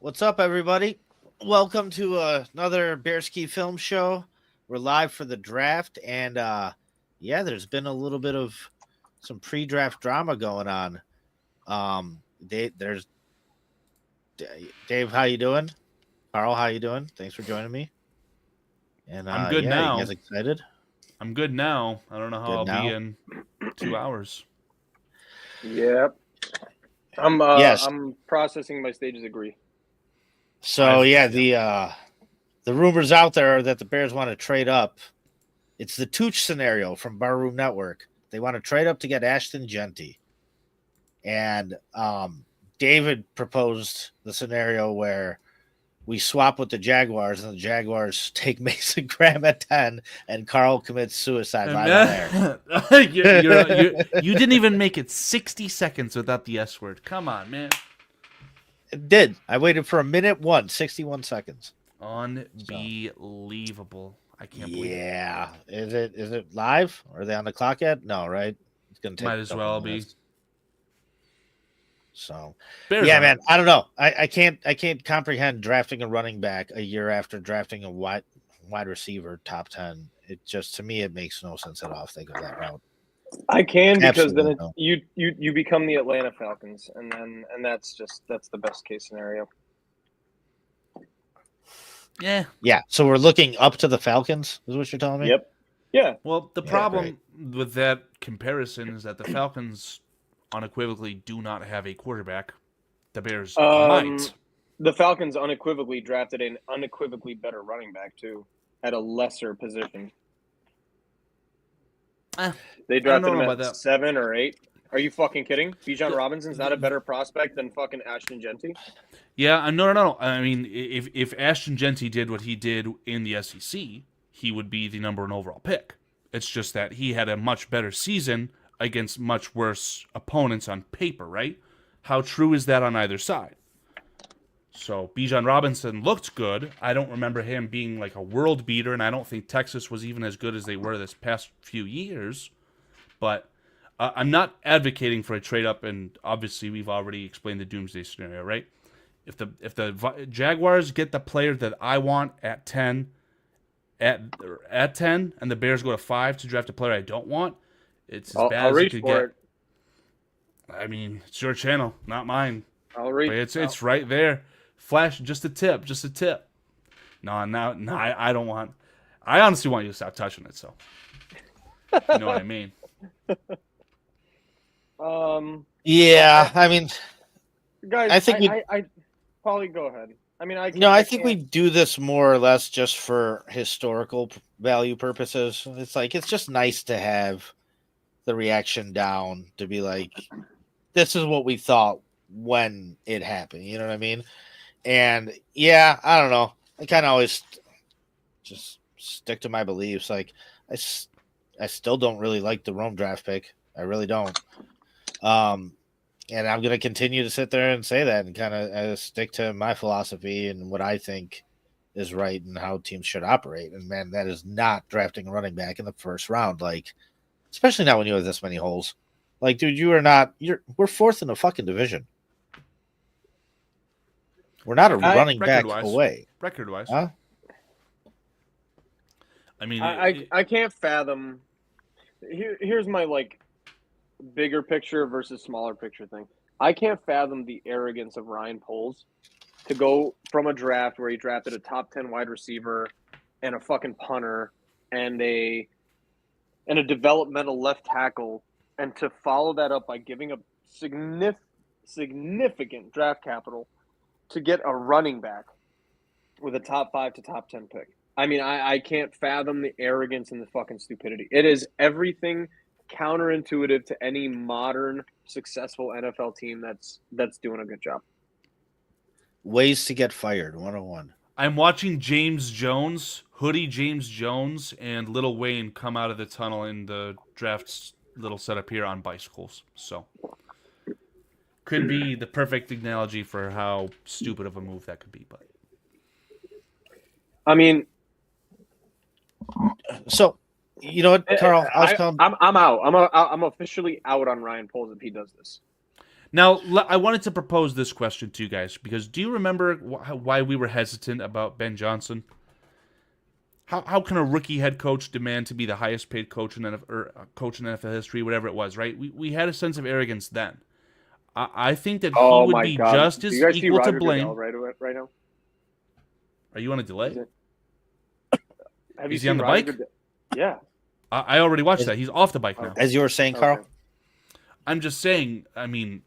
What's up, everybody? Welcome to another Bearski Film Show. We're live for the draft, and yeah, there's been a little bit of some pre-draft drama going on. There's Dave. How you doing? Carl, how you doing? Thanks for joining me. And I'm good yeah, you now. guys excited? I'm good now. I don't know how Good I'll be now. in 2 hours. Yep. Yes. I'm processing my stages agree. So the rumors out there are that the Bears want to trade up. It's the Tooch scenario from Barroom Network. They want to trade up to get Ashton Jeanty. And David proposed the scenario where we swap with the Jaguars and the Jaguars take Mason Graham at 10 and Carl commits suicide live on air. You didn't even make it 60 seconds without the S word. Come on, man. It did. I waited for a minute 61 seconds. Unbelievable. I can't believe it. Yeah. Is it live? Are they on the clock yet? No, right? It's gonna take Might as well be. So Bears yeah, on. man. I don't know. I can't comprehend drafting a running back a year after drafting a wide receiver top 10. It just, to me, it makes no sense at all if they go that route. I can, because Absolutely then you become the Atlanta Falcons, and that's the best case scenario. Yeah. Yeah. So we're looking up to the Falcons, is what you're telling me? Yep. Yeah. Well, the problem with that comparison is that the Falcons unequivocally do not have a quarterback. The Bears might. The Falcons unequivocally drafted an unequivocally better running back too, at a lesser position. They drafted him at 7 or 8. Are you fucking kidding? Bijan Robinson's not a better prospect than fucking Ashton Jeanty? Yeah, no. I mean, if Ashton Jeanty did what he did in the SEC, he would be the number 1 overall pick. It's just that he had a much better season against much worse opponents on paper, right? How true is that on either side? So Bijan Robinson looked good. I don't remember him being like a world beater, and I don't think Texas was even as good as they were this past few years. But I'm not advocating for a trade up, and obviously we've already explained the doomsday scenario, right? If the Jaguars get the player that I want at 10, and the Bears go to 5 to draft a player I don't want, it's as bad as you could get. I mean, it's your channel, not mine. I'll read. It's right there. Flash, just a tip. No, I don't want. I honestly want you to stop touching it. So, you know what I mean. Yeah, I mean, guys, I think Paulie, go ahead. I mean, I think we do this more or less just for historical value purposes. It's just nice to have the reaction down to be like, this is what we thought when it happened. You know what I mean? And yeah, I don't know. I kind of always just stick to my beliefs. Like I still don't really like the Rome draft pick. I really don't. And I'm going to continue to sit there and say that and kind of stick to my philosophy and what I think is right and how teams should operate. And man, that is not drafting a running back in the first round. Like, especially not when you have this many holes. Like, dude, we're 4th in the fucking division. We're not a running back away. Record-wise. Huh? I mean, I can't fathom. Here's my bigger picture versus smaller picture thing. I can't fathom the arrogance of Ryan Poles to go from a draft where he drafted a top 10 wide receiver and a fucking punter and a developmental left tackle, and to follow that up by giving up significant draft capital to get a running back with a top 5 to top 10 pick. I mean, I can't fathom the arrogance and the fucking stupidity. It is everything counterintuitive to any modern successful NFL team that's doing a good job. Ways to get fired, 101. I'm watching James Jones, and Lil Wayne come out of the tunnel in the draft's little setup here on bicycles. So could be the perfect analogy for how stupid of a move that could be. But I mean, so you know what, Carl? I'm out. I'm officially out on Ryan Poles if he does this. Now, I wanted to propose this question to you guys because do you remember why we were hesitant about Ben Johnson? How can a rookie head coach demand to be the highest paid coach in NFL history, whatever it was, right? We had a sense of arrogance then. I think that he Oh would my be God! just Do as you guys see equal to Roger blame. Goodell right now? Are you on a delay? Have Is you he on seen the Roger bike? Goodell? Yeah. I already watched that. He's off the bike now. As you were saying, Carl. Okay. I'm just saying, I mean,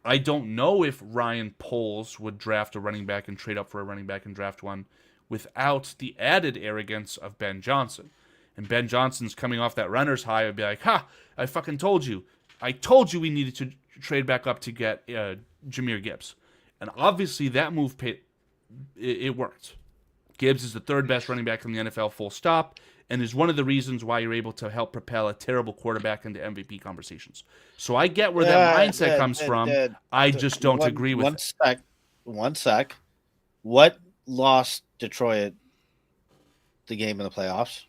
I don't know if Ryan Poles would draft a running back and trade up for a running back and draft one without the added arrogance of Ben Johnson. And Ben Johnson's coming off that runner's high would be like, ha, I fucking told you. I told you we needed to trade back up to get Jahmyr Gibbs. And obviously that move it worked. Gibbs is the third best running back in the NFL, full stop, and is one of the reasons why you're able to help propel a terrible quarterback into MVP conversations. So I get where that mindset comes from. I just don't agree with it. One sec. What lost Detroit the game in the playoffs?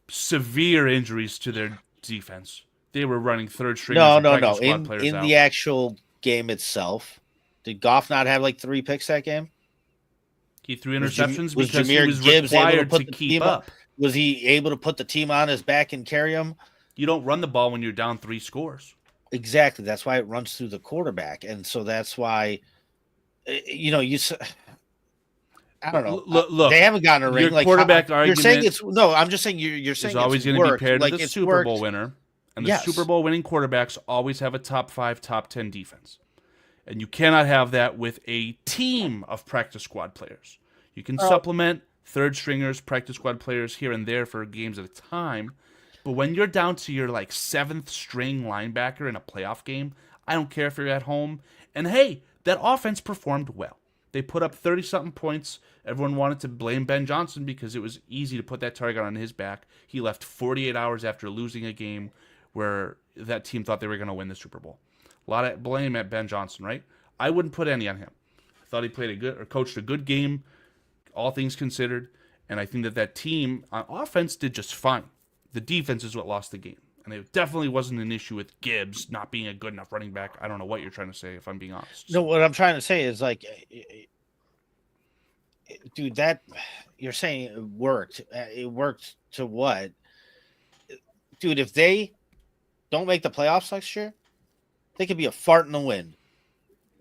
Severe injuries to their defense. They were running third string. No. Squad players In out. the actual game itself, did Goff not have like 3 picks that game? He threw interceptions was because Jahmyr he was Gibbs required able to to keep up. Was he able to put the team on his back and carry him? You don't run the ball when you're down 3 scores. Exactly. That's why it runs through the quarterback, and so that's why, I don't know. Look, they haven't gotten a ring. Your like quarterback you're argument. saying it's no. I'm just saying you're saying is always going to be paired like with a it's Super worked. Bowl winner, and the Yes. Super Bowl winning quarterbacks always have a top 5, top 10 defense, and you cannot have that with a team of practice squad players. You can supplement third stringers, practice squad players here and there for games at a time, but when you're down to your like 7th string linebacker in a playoff game, I don't care if you're at home. And hey, that offense performed well. They put up 30-something points. Everyone wanted to blame Ben Johnson because it was easy to put that target on his back. He left 48 hours after losing a game where that team thought they were going to win the Super Bowl. A lot of blame at Ben Johnson, right? I wouldn't put any on him. I thought he coached a good game, all things considered, and I think that team on offense did just fine. The defense is what lost the game, and it definitely wasn't an issue with Gibbs not being a good enough running back. I don't know what you're trying to say, if I'm being honest. No, what I'm trying to say is like, dude, that you're saying it worked. It worked to what? Dude, if they don't make the playoffs next year, they could be a fart in the wind.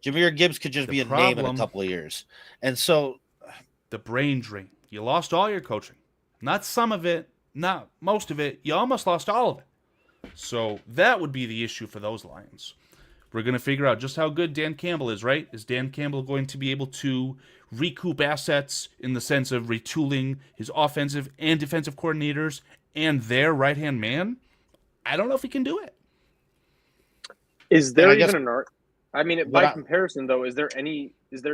Jahmyr Gibbs could just be a name in a couple of years. And so the brain drain. You lost all your coaching. Not some of it, not most of it. You almost lost all of it. So that would be the issue for those Lions. We're going to figure out just how good Dan Campbell is, right? Is Dan Campbell going to be able to recoup assets in the sense of retooling his offensive and defensive coordinators and their right-hand man? I don't know if he can do it. Is there even an art? I mean, by comparison, though, is there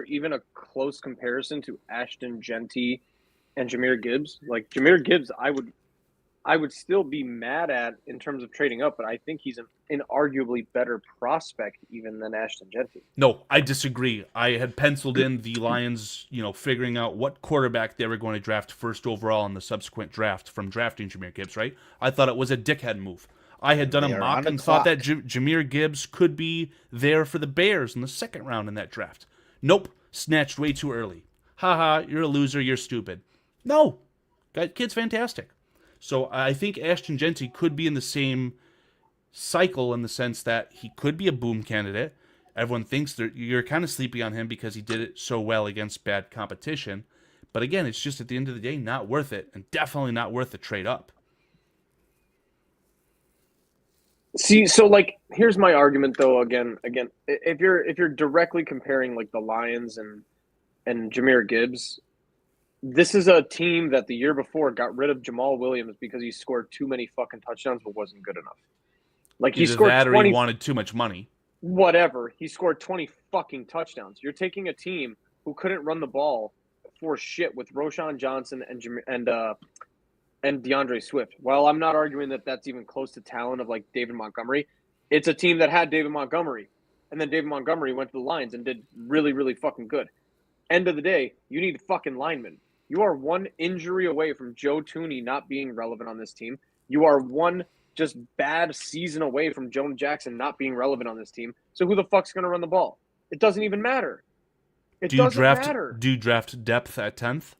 even a close comparison to Ashton, Jeanty, and Jahmyr Gibbs? Like Jahmyr Gibbs, I would still be mad at in terms of trading up, but I think he's an arguably better prospect even than Ashton Jeanty. No, I disagree. I had penciled in the Lions, figuring out what quarterback they were going to draft first overall in the subsequent draft from drafting Jahmyr Gibbs, right? I thought it was a dickhead move. I had done a mock and thought that Jahmyr Gibbs could be there for the Bears in the second round in that draft. Nope, snatched way too early. Haha, you're a loser, you're stupid. No, that kid's fantastic. So I think Ashton Jeanty could be in the same cycle in the sense that he could be a boom candidate. Everyone thinks you're kind of sleepy on him because he did it so well against bad competition. But again, it's just at the end of the day, not worth it, and definitely not worth the trade up. See, so like, here's my argument though. Again, if you're directly comparing like the Lions and Jahmyr Gibbs, this is a team that the year before got rid of Jamal Williams because he scored too many fucking touchdowns but wasn't good enough. Like he scored 20, he wanted too much money. Whatever. He scored 20 fucking touchdowns. You're taking a team who couldn't run the ball for shit with Roschon Johnson and DeAndre Swift. While I'm not arguing that that's even close to talent of like David Montgomery, it's a team that had David Montgomery, and then David Montgomery went to the Lions and did really, really fucking good. End of the day, you need fucking linemen. You are one injury away from Joe Thuney not being relevant on this team. You are one just bad season away from Jonah Jackson not being relevant on this team. So who the fuck's going to run the ball? It doesn't even matter. It doesn't matter. Do you draft depth at 10th?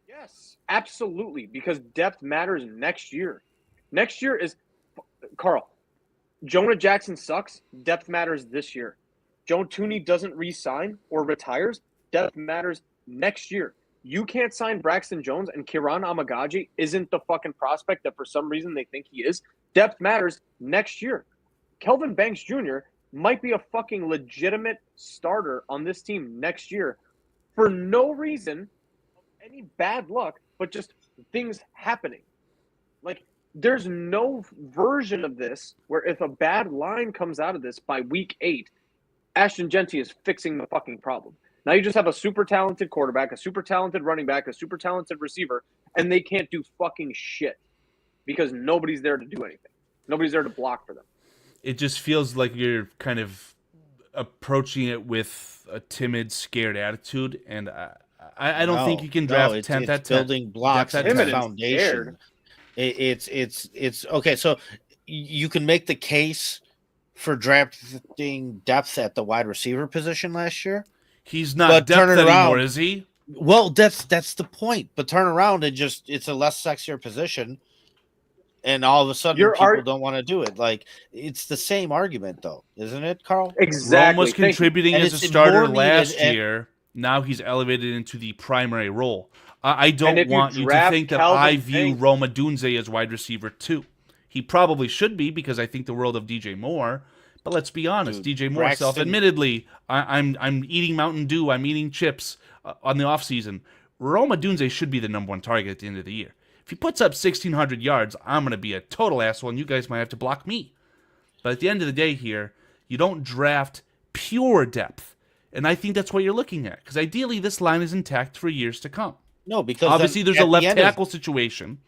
Yes, absolutely, because depth matters next year. Next year is Carl. Jonah Jackson sucks. Depth matters this year. Joe Tooney doesn't re-sign or retires. Depth matters next year. You can't sign Braxton Jones, and Kiran Amagaji isn't the fucking prospect that for some reason they think he is. Depth matters next year. Kelvin Banks Jr. might be a fucking legitimate starter on this team next year for no reason, any bad luck, but just things happening. Like, there's no version of this where if a bad line comes out of this by week 8, Ashton Jeanty is fixing the fucking problem. Now you just have a super talented quarterback, a super talented running back, a super talented receiver, and they can't do fucking shit because nobody's there to do anything. Nobody's there to block for them. It just feels like you're kind of approaching it with a timid, scared attitude, and I don't think you can draft 10th at 10. Building blocks at and 10. foundation. It's okay. So you can make the case for drafting depth at the wide receiver position last year. He's not depth anymore, is he? Well, that's the point. But turn around and it's a less sexier position, and all of a sudden people don't want to do it. Like, it's the same argument, though, isn't it, Carl? Exactly. Rome was contributing as a starter last year. Now he's elevated into the primary role. I don't want you to think that I view Rome Odunze as wide receiver 2. He probably should be because I think the world of DJ Moore. But let's be honest, DJ Moore self-admittedly, I'm eating Mountain Dew, I'm eating chips on the offseason. Rome Odunze should be the number 1 target at the end of the year. If he puts up 1,600 yards, I'm going to be a total asshole, and you guys might have to block me. But at the end of the day here, you don't draft pure depth. And I think that's what you're looking at. Because ideally, this line is intact for years to come. No, because obviously there's a left tackle situation.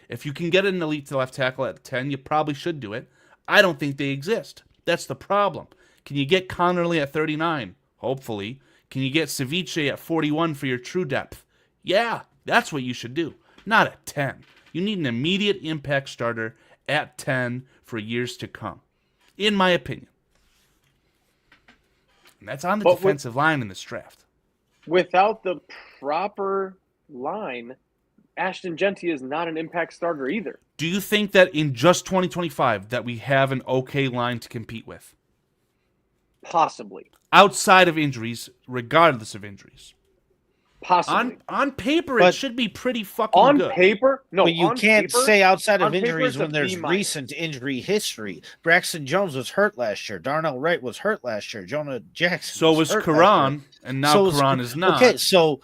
If you can get an elite left tackle at 10, you probably should do it. I don't think they exist. That's the problem. Can you get Connerly at 39? Hopefully. Can you get Ceviche at 41 for your true depth? Yeah, that's what you should do. Not at 10. You need an immediate impact starter at 10 for years to come, in my opinion. And that's on the defensive line in this draft. Without the proper line, Ashton Jeanty is not an impact starter either. Do you think that in just 2025 that we have an okay line to compete with? Possibly. Outside of injuries, regardless of injuries. Possibly. On paper, it should be pretty fucking good. On paper? No, but you can't say outside of injuries when there's B-. recent injury history. Braxton Jones was hurt last year. Darnell Wright was hurt last year. Jonah Jackson So was Karan, and now Karan is not. Okay, so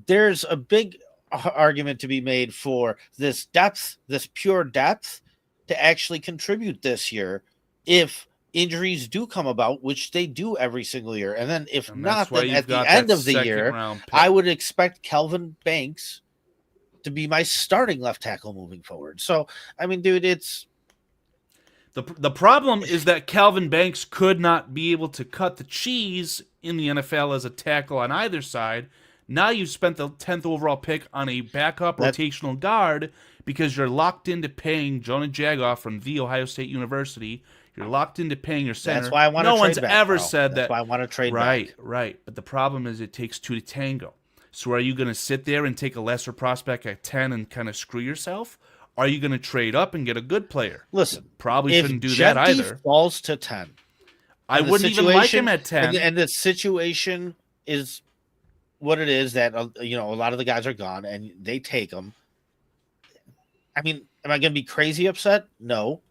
there's a big argument to be made for this depth, this pure depth, to actually contribute this year if injuries do come about, which they do every single year. And then if not, then at the end of the year, I would expect Kelvin Banks to be my starting left tackle moving forward. So, I mean, dude, it's... The problem is that Kelvin Banks could not be able to cut the cheese in the NFL as a tackle on either side. Now you've spent the 10th overall pick on a backup rotational guard because you're locked into paying Jonah Jagoff from The Ohio State University. You're locked into paying your center. That's why I want to No trade one's back, ever Carl. said that. That's why I want to trade back. Right. But the problem is it takes 2 to tango. So are you going to sit there and take a lesser prospect at 10 and kind of screw yourself? Are you going to trade up and get a good player? Listen, probably shouldn't do that either. If falls to 10, I wouldn't even like him at 10. And the situation is what it is, that a lot of the guys are gone and they take them. I mean, am I going to be crazy upset? No.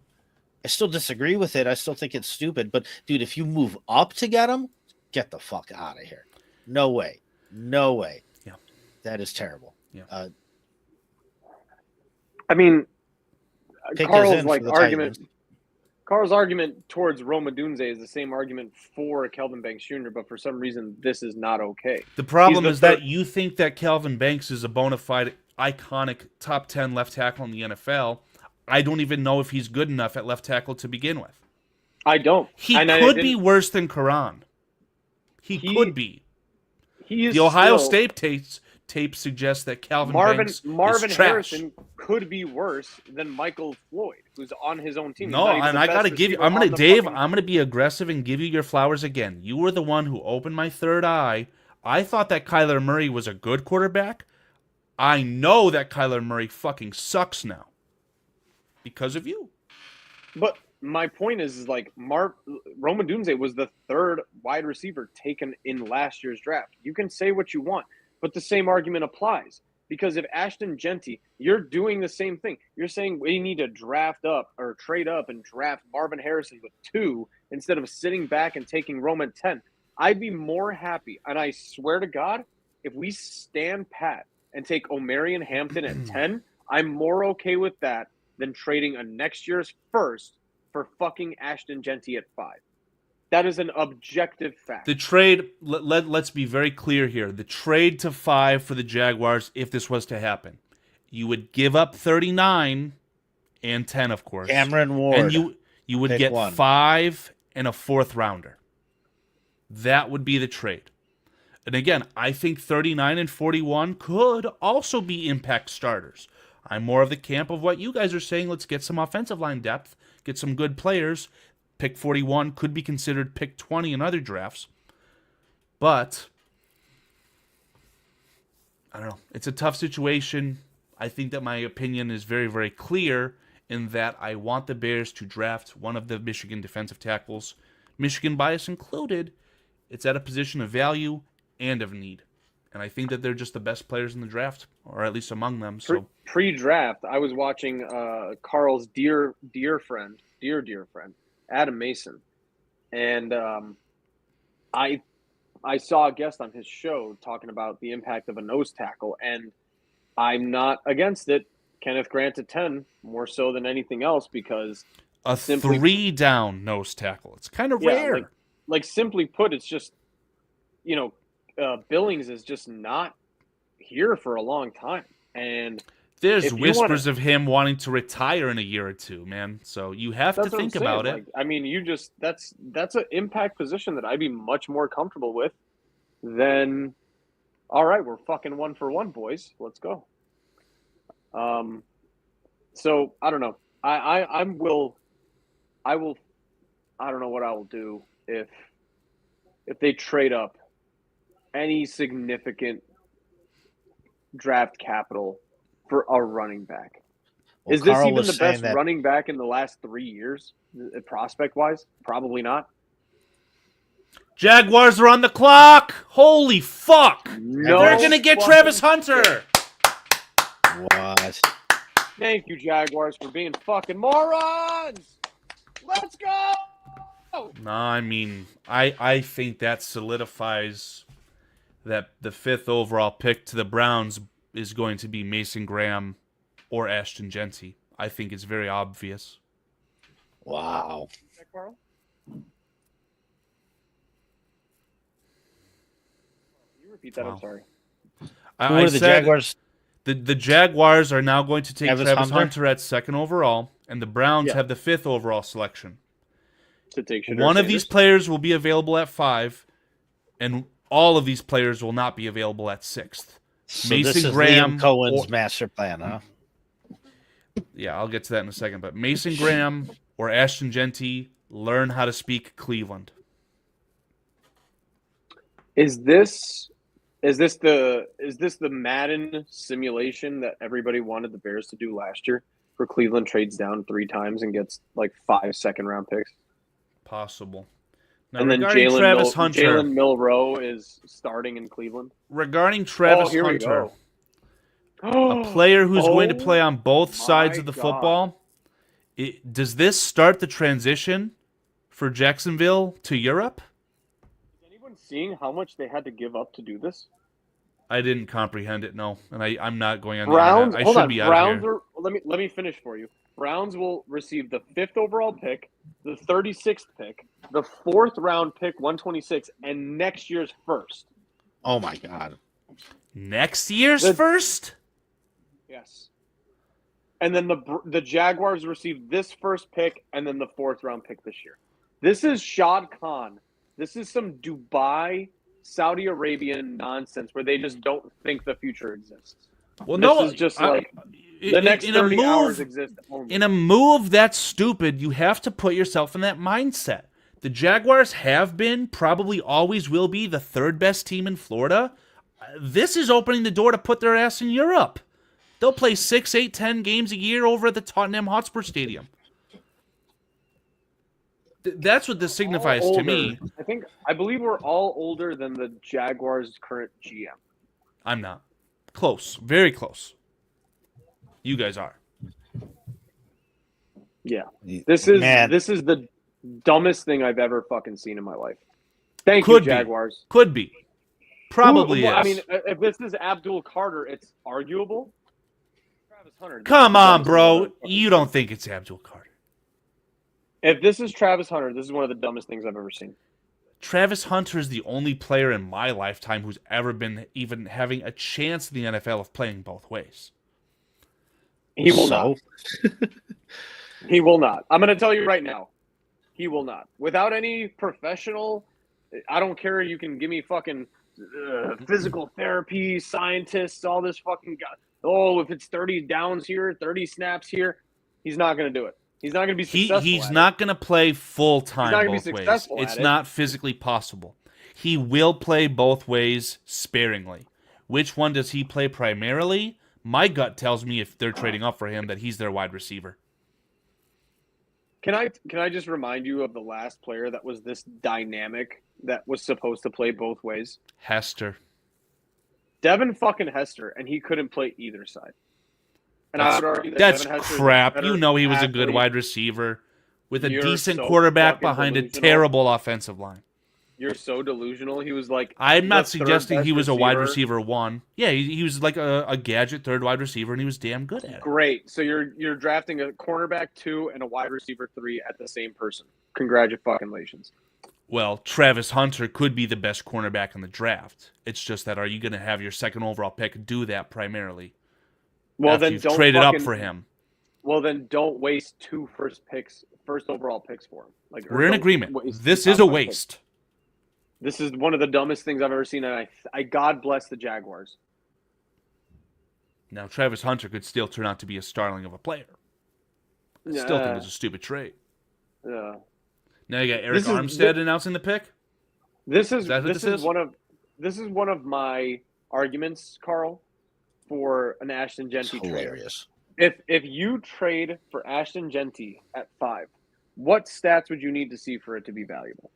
I still disagree with it. I still think it's stupid. But, dude, if you move up to get them, get the fuck out of here. No way. Yeah. That is terrible. Yeah. I mean, Carl's argument. Carl's argument towards Rome Odunze is the same argument for Kelvin Banks Jr., but for some reason this is not okay. The problem is that you think that Kelvin Banks is a bona fide, iconic top 10 left tackle in the NFL. I don't even know if he's good enough at left tackle to begin with. I don't. He could be worse than Karan. He could be. He is the Ohio State tapes tape suggests that Calvin Banks Marvin is trash. Harrison could be worse than Michael Floyd, who's on his own team. No, and I gotta give you. I'm gonna be aggressive and give you your flowers again. You were the one who opened my third eye. I thought that Kyler Murray was a good quarterback. I know that Kyler Murray fucking sucks now because of you. But my point is like Roman Dunze was the third wide receiver taken in last year's draft. You can say what you want, but the same argument applies. Because if Ashton Jeanty, you're doing the same thing. You're saying we need to draft up or trade up and draft Marvin Harrison with 2 instead of sitting back and taking Roman 10. I'd be more happy, and I swear to God, if we stand pat and take Omarion Hampton at 10, I'm more okay with that than trading a next year's first for fucking Ashton Jeanty at 5. That is an objective fact. The trade, let's be very clear here. The trade to 5 for the Jaguars, if this was to happen, you would give up 39 and 10, of course. Cameron Ward. And you would get 5 and a 4th rounder. That would be the trade. And again, I think 39 and 41 could also be impact starters. I'm more of the camp of what you guys are saying. Let's get some offensive line depth, get some good players. Pick 41 could be considered pick 20 in other drafts. But, I don't know. It's a tough situation. I think that my opinion is very, very clear in that I want the Bears to draft one of the Michigan defensive tackles, Michigan bias included. It's at a position of value and of need. And I think that they're just the best players in the draft, or at least among them. So pre-draft, I was watching Carl's dear friend, Adam Mason, and I saw a guest on his show talking about the impact of a nose tackle, and I'm not against it. Kenneth Grant at 10, more so than anything else, because a 3-down nose tackle. It's kind of rare. Like simply put, it's just, Billings is just not here for a long time. And there's whispers of him wanting to retire in a year or two, man. So you have to think about it. Like, I mean, that's an impact position that I'd be much more comfortable with than, all right, we're fucking 1 for 1, boys. Let's go. So I don't know. I don't know what I will do if they trade up any significant draft capital for a running back. Well, is this Carl even was the best that... running back in the last 3 years, prospect-wise? Probably not. Jaguars are on the clock. Holy fuck. No, they're going to get Travis Hunter. What? Thank you, Jaguars, for being fucking morons. Let's go. No, I mean, I think that solidifies that the 5th overall pick to the Browns is going to be Mason Graham or Ashton Jeanty. I think it's very obvious. Wow. Carl? Can you repeat that? Wow. I'm sorry. Who are the Jaguars? The Jaguars are now going to take Travis Hunter at 2nd overall, and the Browns have the 5th overall selection. To take one of these players will be available at 5, and all of these players will not be available at 6th. So Mason this is Graham Liam Cohen's master plan, huh? Yeah, I'll get to that in a second. But Mason Graham or Ashton Jeanty, learn how to speak Cleveland. Is this the Madden simulation that everybody wanted the Bears to do last year, where Cleveland trades down 3 times and gets like 5 second-round picks? Possible. Now, and then Jalen Milroe is starting in Cleveland. Regarding Travis Hunter, a player who's going to play on both sides of the football, does this start the transition for Jacksonville to Europe? Is anyone seeing how much they had to give up to do this? I didn't comprehend it, no. And I'm not going on Browns, the internet. I should be out here. Let me finish for you. Browns will receive the 5th overall pick, the 36th pick, the 4th round pick, 126, and next year's first. Oh my God! Next year's first? Yes. And then the Jaguars receive this first pick, and then the 4th round pick this year. This is Shad Khan. This is some Dubai Saudi Arabian nonsense where they just don't think the future exists. Well, This no, is just the next 30 hours exist only. In a move that's stupid, you have to put yourself in that mindset. The Jaguars have been, probably always will be, the third best team in Florida. This is opening the door to put their ass in Europe. They'll play 6, 8, 10 games a year over at the Tottenham Hotspur Stadium. That's what this signifies to me. I believe we're all older than the Jaguars' current GM. I'm not. Close. Very close. You guys are. Yeah. This is the dumbest thing I've ever fucking seen in my life. Thank you, Jaguars. Could be. Probably is. I mean, if this is Abdul Carter, it's arguable. Travis Hunter. Come on, bro. You don't think it's Abdul Carter. If this is Travis Hunter, this is one of the dumbest things I've ever seen. Travis Hunter is the only player in my lifetime who's ever been even having a chance in the NFL of playing both ways. He will not. He will not. I'm going to tell you right now. He will not. Without any professional, I don't care. You can give me fucking physical therapy, scientists, all this fucking guy. Oh, if it's 30 downs here, 30 snaps here, he's not going to do it. He's not going to be successful. He's not going to play full-time both ways. It's not physically possible. He will play both ways sparingly. Which one does he play primarily? My gut tells me if they're trading up for him that he's their wide receiver. Can I just remind you of the last player that was this dynamic that was supposed to play both ways? Hester. Devin fucking Hester, and he couldn't play either side. And I would argue that that's crap. You know he was a good wide receiver with a decent quarterback behind a terrible offensive line. You're so delusional. He was like... I'm not suggesting he was a wide receiver one. Yeah, he was like a gadget third wide receiver, and he was damn good at it. Great. So you're drafting a cornerback 2 and a wide receiver 3 at the same person. Congratulations. Well, Travis Hunter could be the best cornerback in the draft. It's just that, are you going to have your second overall pick do that primarily? Well, then don't trade it up for him. Well, then don't waste 2 first overall picks for him. Like, we're in agreement. This is a waste. This is one of the dumbest things I've ever seen, and I God bless the Jaguars. Now, Travis Hunter could still turn out to be a starling of a player. I still think it's a stupid trade. Yeah. Now you got Eric Armstead announcing the pick. This is one of my arguments, Carl, for an Ashton Jeanty trade. Hilarious. If you trade for Ashton Jeanty at 5, what stats would you need to see for it to be valuable?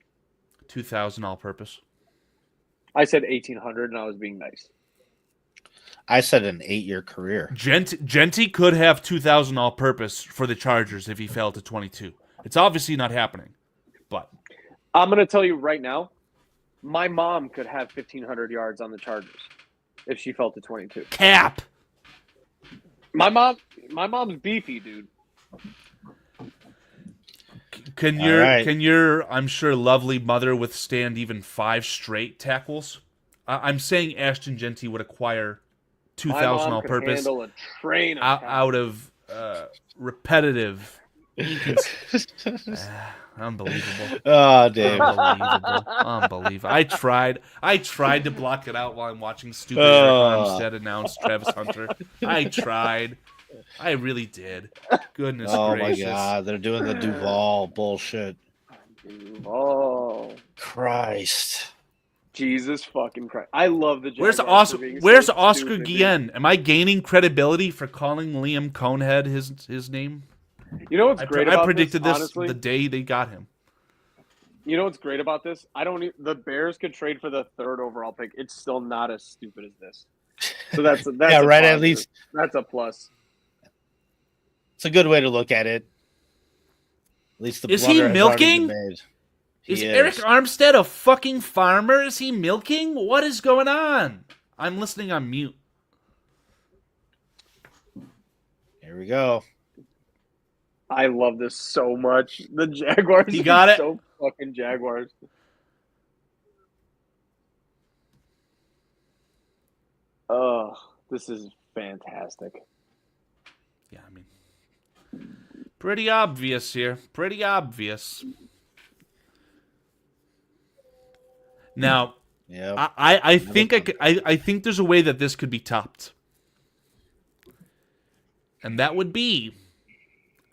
2,000 all-purpose. I said 1,800, and I was being nice. I said an 8-year career. Jeanty could have 2,000 all-purpose for the Chargers if he fell to 22. It's obviously not happening, but I'm going to tell you right now, my mom could have 1,500 yards on the Chargers if she fell to 22. Cap. My mom's beefy, dude. Can your I'm sure lovely mother withstand even 5 straight tackles? I'm saying Ashton Jeanty would acquire 2,000 all-purpose out of repetitive. Unbelievable. Oh, damn. Unbelievable. I tried to block it out while I'm watching stupid Eric Armstead announce Travis Hunter. I tried. I really did. Goodness gracious. Oh, my God. They're doing the Duval bullshit. Duval. Christ. Jesus fucking Christ. I love the Jaguars. Where's Oscar Guillen? Am I gaining credibility for calling Liam Conehead his name? You know what's great about I predicted this honestly? The day they got him. You know what's great about this? The Bears could trade for the 3rd overall pick. It's still not as stupid as this. So that's yeah, right. At least that's a plus. It's a good way to look at it. At least the is he milking? Is Eric Armstead a fucking farmer? Is he milking? What is going on? I'm listening on mute. Here we go. I love this so much. The Jaguars. You got it. So fucking Jaguars. Oh, this is fantastic. Yeah, I mean, pretty obvious here. Pretty obvious. Now, Yeah. I think I think there's a way that this could be topped, and that would be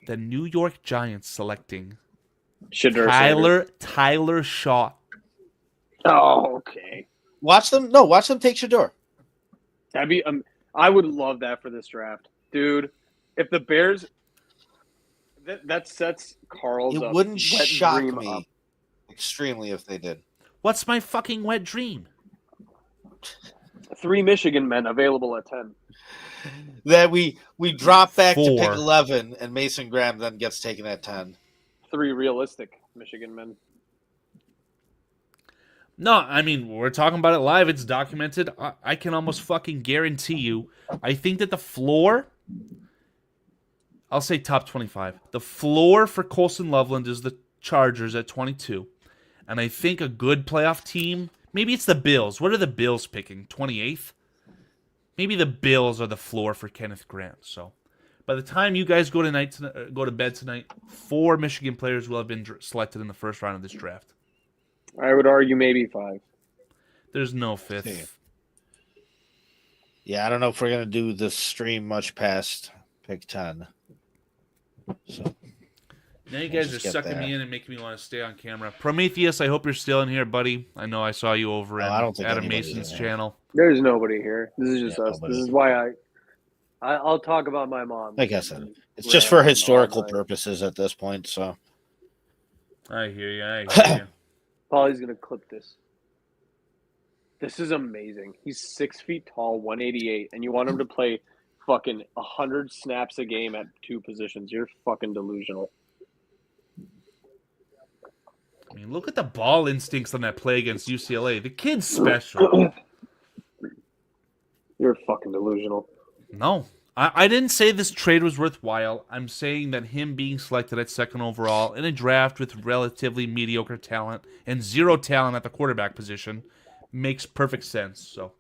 the New York Giants selecting Tyler Shaw. Oh, okay. Watch them take Shador. That'd be. I would love that for this draft, dude. If the Bears, that sets Carl's It up, wouldn't wet shock dream me up. extremely if they did. What's my fucking wet dream? 3 Michigan men available at 10. That we drop back to 4. pick 11, and Mason Graham then gets taken at 10. 3 realistic Michigan men. No, I mean, we're talking about it live. It's documented. I can almost fucking guarantee you. I think that the floor, I'll say top 25. The floor for Colson Loveland is the Chargers at 22. And I think a good playoff team, maybe it's the Bills. What are the Bills picking? 28th? Maybe the Bills are the floor for Kenneth Grant. So by the time you guys go to bed tonight, 4 Michigan players will have been selected in the first round of this draft. I would argue maybe 5. There's no 5th. Yeah, I don't know if we're going to do the stream much past pick 10. So Now you guys are sucking me in and making me want to stay on camera. Prometheus, I hope you're still in here, buddy. I know I saw you over I don't think Adam anybody's Mason's in here. channel. There's nobody here. This is just us. nobody. This is why I'll talk about my mom. like I said, it's just for historical purposes at this point. So I hear you. Paulie's gonna clip this. This is amazing. He's 6 feet tall, 188, and you want him to play fucking 100 snaps a game at 2 positions. You're fucking delusional. I mean, look at the ball instincts on that play against UCLA. The kid's special. You're fucking delusional. No. I didn't say this trade was worthwhile. I'm saying that him being selected at 2nd overall in a draft with relatively mediocre talent and 0 talent at the quarterback position makes perfect sense. So,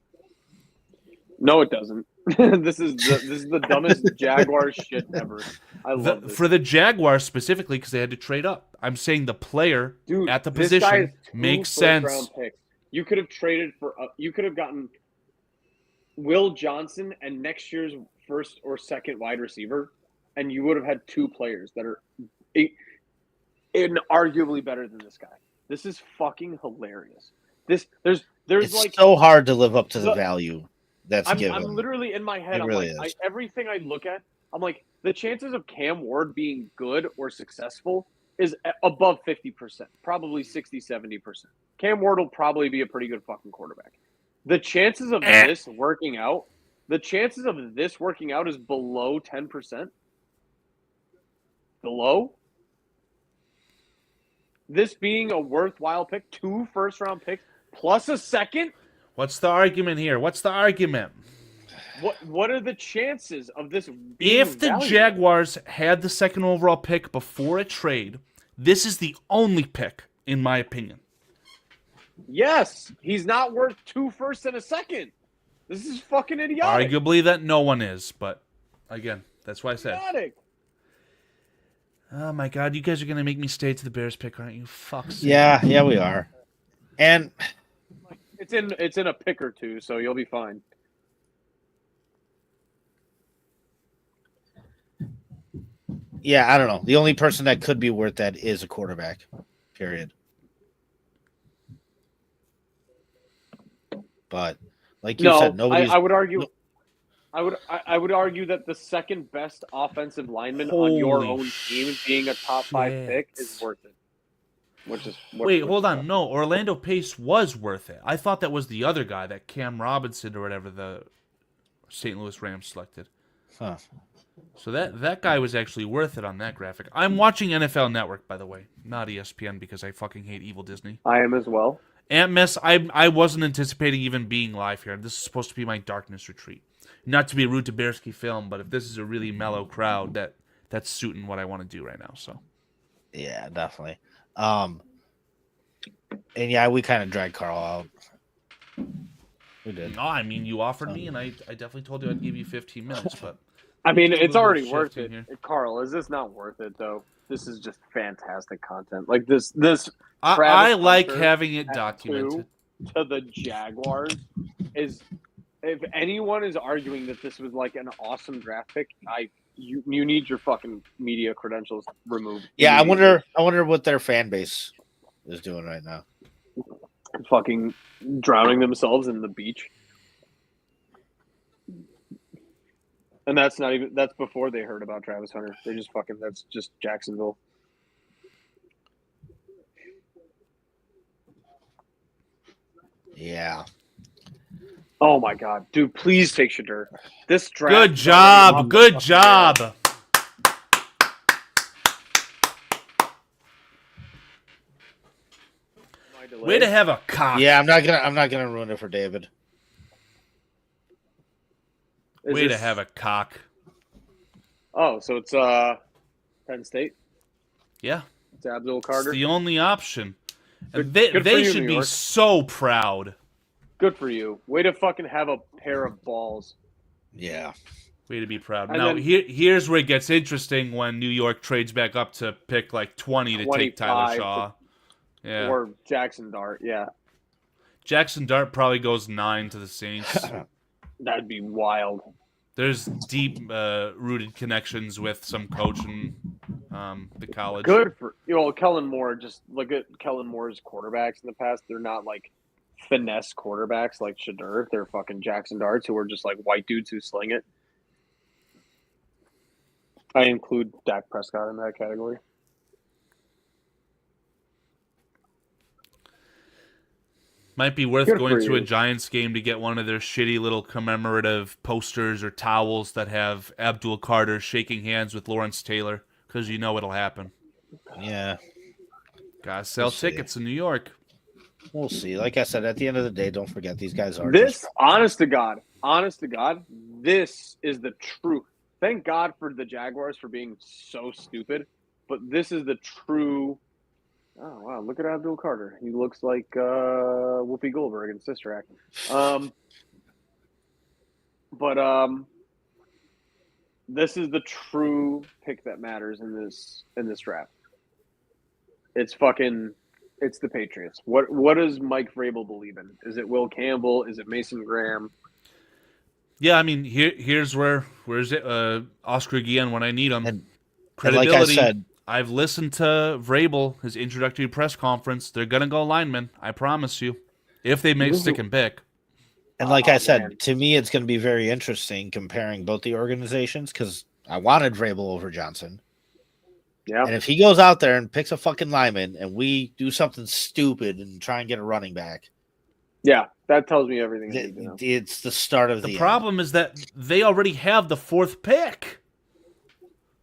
No, it doesn't. This is the dumbest Jaguars shit ever. I love this. For the Jaguars specifically, because they had to trade up. I'm saying the player Dude, at the this guy position has 2 makes sense. first-round picks. You could have traded for. You could have gotten Will Johnson and next year's first or second wide receiver, and you would have had 2 players that are inarguably better than this guy. This is fucking hilarious. There's it's like so hard to live up to the value that's given. I'm literally in my head. It I'm really like, is. everything I look at, I'm like, the chances of Cam Ward being good or successful is above 50%, probably 60, 70%. Cam Ward will probably be a pretty good fucking quarterback. The chances of this working out is below 10%. Below. This being a worthwhile pick, 2 first-round picks plus a second. What's the argument here? What are the chances of this being If the valuable? Jaguars had the 2nd overall pick before a trade, this is the only pick, in my opinion. Yes, he's not worth 2 firsts and a second. This is fucking idiotic. Arguably that no one is, but again, that's why I said. Idiotic. Oh my god, you guys are gonna make me stay to the Bears pick, aren't you? Fucks. Yeah, we are. And It's in a pick or 2, so you'll be fine. yeah, I don't know. The only person that could be worth that is a quarterback. Period. But like you said, nobody's. I would argue. I would argue that the second best offensive lineman on your own team being a top 5 pick is worth it. Wait, hold on. No, Orlando Pace was worth it. I thought that was the other guy, that Cam Robinson or whatever the St. Louis Rams selected. Huh. So that guy was actually worth it on that graphic. I'm watching NFL Network, by the way, not ESPN, because I fucking hate evil Disney. I am as well. Aunt Miss, I wasn't anticipating even being live here. This is supposed to be my darkness retreat. Not to be rude to Bearsky Film, but if this is a really mellow crowd, that's suiting what I want to do right now. So, yeah, definitely. And yeah, we kind of dragged Carl out. We did. No, I mean, you offered me, and I definitely told you I'd give you 15 minutes, but I mean, it's already shift worth in it. here. Carl, is this not worth it though? This is just fantastic content. Like this. I Travis like Hunter having it at documented. 2. to the Jaguars is, if anyone is arguing that this was like an awesome draft pick, you need your fucking media credentials removed. Yeah, immediately. I wonder what their fan base is doing right now. Fucking drowning themselves in the beach. And that's before they heard about Travis Hunter. They just fucking, that's just Jacksonville. Yeah. Oh my god, dude! Please take Shedeur. This draft. Good job. Good job. Way to have a cock. Yeah, I'm not gonna ruin it for David. Way to have a cock. Oh, so it's Penn State. Yeah. It's Abdul Carter. It's the only option. And Good they you, should New be York. so proud. Good for you. Way to fucking have a pair of balls. Yeah. Way to be proud. And Now, then- here's where it gets interesting when New York trades back up to pick like 20 to take Tyler 25 Shaw. Yeah. Or Jackson Dart. Yeah, Jackson Dart probably goes 9 to the Saints. that'd be wild. There's deep rooted connections with some coach in the college. Good for Kellen Moore. Just look at Kellen Moore's quarterbacks in the past. They're not like finesse quarterbacks like Shedeur. They're fucking Jackson Darts who are just like white dudes who sling it. I include Dak Prescott in that category. Might be worth Good going for to a you. Giants game to get one of their shitty little commemorative posters or towels that have Abdul Carter shaking hands with Lawrence Taylor, because you know it'll happen. Yeah. Gotta sell We'll see. tickets in New York. We'll see. Like I said, at the end of the day, don't forget these guys are This, just- honest to God, this is the truth. Thank God for the Jaguars for being so stupid, but this is the true. Oh wow! Look at Abdul Carter. He looks like Whoopi Goldberg in Sister Act. This is the true pick that matters in this draft. It's the Patriots. What does Mike Vrabel believe in? Is it Will Campbell? Is it Mason Graham? Yeah, I mean, where's it? Oscar Guillen when I need him. And Credibility. like I said, I've listened to Vrabel, his introductory press conference. They're gonna go linemen. I promise you, if they make stick and pick. and like I said, man. to me, it's going to be very interesting comparing both the organizations because I wanted Vrabel over Johnson. Yeah. And if he goes out there and picks a fucking lineman and we do something stupid and try and get a running back, Yeah, that tells me everything I need to know. it's the start of the The end. problem is that they already have the 4th pick.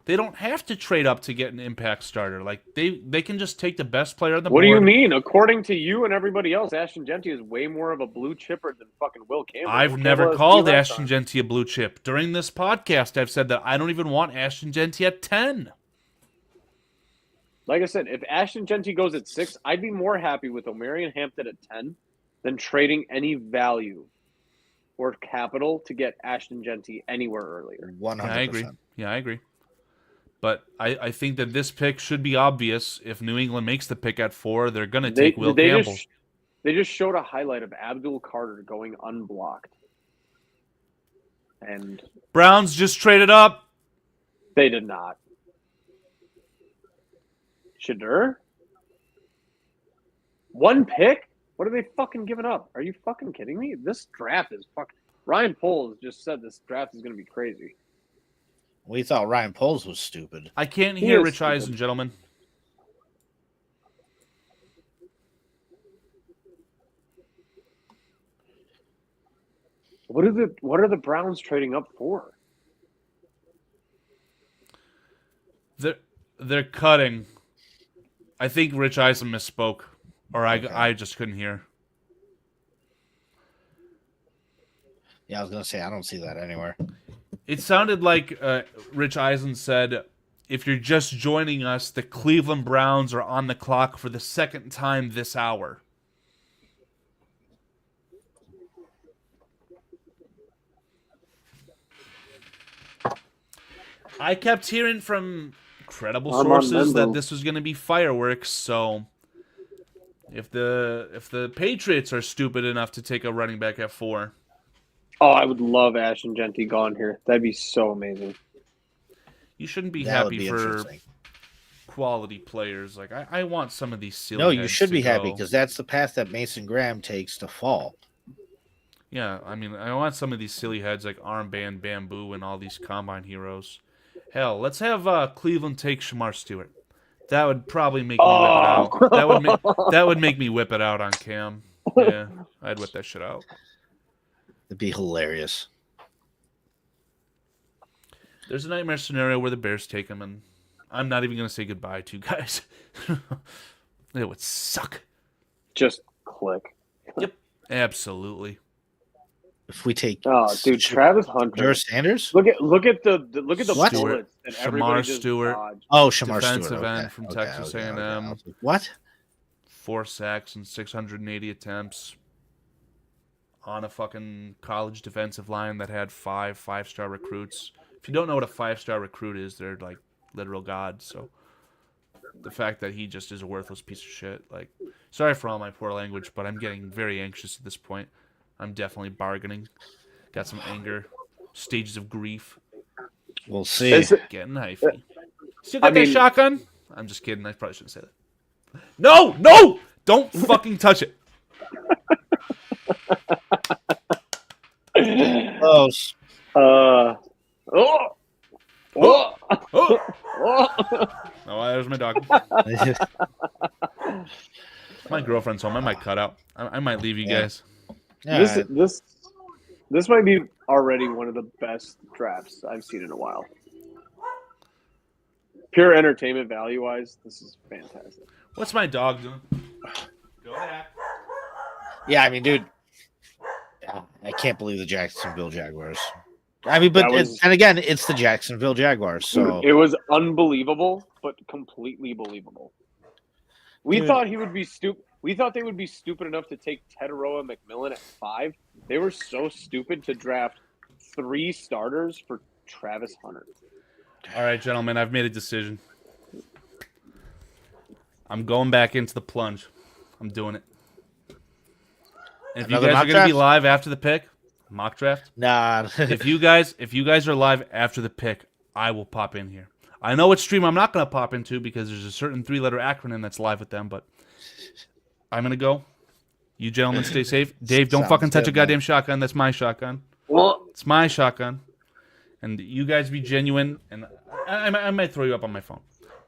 They don't have to trade up to get an impact starter. Like they can just take the best player on the What board. do you mean? According to you and everybody else, Ashton Jeanty is way more of a blue chipper than fucking Will Campbell. I've Will never Campbell has called T-Rex Ashton on. Jeanty a blue chip. During this podcast, I've said that I don't even want Ashton Jeanty at 10. Like I said, if Ashton Jeanty goes at 6, I'd be more happy with Omarion Hampton at 10 than trading any value or capital to get Ashton Jeanty anywhere earlier. 100%. Yeah, I agree. Yeah, I agree. But I think that this pick should be obvious. If New England makes the pick at 4, they're going to take Will Campbell. They just showed a highlight of Abdul Carter going unblocked. And Browns just traded up. they did not. Shedeur? 1 pick? What are they fucking giving up? Are you fucking kidding me? This draft is fucking... Ryan Poles just said this draft is going to be crazy. We thought Ryan Poles was stupid. I can't He hear is Rich stupid. Eisen, gentlemen. What are the Browns trading up for? They're cutting. I think Rich Eisen misspoke, or I just couldn't hear. Yeah, I was going to say, I don't see that anywhere. It sounded like Rich Eisen said, if you're just joining us, the Cleveland Browns are on the clock for the 2nd time this hour. I kept hearing from credible I'm on sources that Membo. this was going to be fireworks, so If the Patriots are stupid enough to take a running back at 4, Oh, I would love Ashton Jeanty gone here. That'd be so amazing. you shouldn't be That would happy be for interesting. quality players. Like I want some of these silly. No, you heads should to be happy go. because that's the path that Mason Graham takes to fall. Yeah, I mean, I want some of these silly heads like Armband, Bamboo, and all these combine heroes. Hell, let's have Cleveland take Shamar Stewart. That would probably make me whip it out. That would make me whip it out on Cam. Yeah, I'd whip that shit out. It'd be hilarious. There's a nightmare scenario where the Bears take him, and I'm not even gonna say goodbye to you guys. It would suck. Just click. Yep, absolutely. If we take Travis Hunter, Sanders, look at the What? bullets that everybody just Stewart. dodged. Shamar Defensive Stewart end from Texas A&M. I was like, what? 4 sacks and 680 attempts on a fucking college defensive line that had 5 5-star recruits. If you don't know what a 5-star recruit is, they're like literal gods. So the fact that he just is a worthless piece of shit, like, sorry for all my poor language, but I'm getting very anxious at this point. I'm definitely bargaining. Got some anger, stages of grief. We'll see. Getting hyphy. Still got that shotgun? I'm just kidding. I probably shouldn't say that. No! Don't fucking touch it. Close. Oh, there's my dog. My girlfriend's home. I might cut out. I might leave you guys. This might be already one of the best drafts I've seen in a while. Pure entertainment value wise, this is fantastic. What's my dog doing? Go back. Yeah, I mean, dude, I can't believe the Jacksonville Jaguars. I mean, but and again, it's the Jacksonville Jaguars, so it was unbelievable, but completely believable. We thought he would be stupid. We thought they would be stupid enough to take Teteroa McMillan at 5. They were so stupid to draft 3 starters for Travis Hunter. All right, gentlemen, I've made a decision. I'm going back into the plunge. I'm doing it. And if you guys are going to be live after the pick, mock draft. Nah. if you guys are live after the pick, I will pop in here. I know what stream I'm not going to pop into because there's a certain 3-letter acronym that's live with them, but I'm going to go. You gentlemen stay safe. Dave, don't fucking touch a goddamn shotgun. That's my shotgun. Well, it's my shotgun. And you guys be genuine, and I might throw you up on my phone.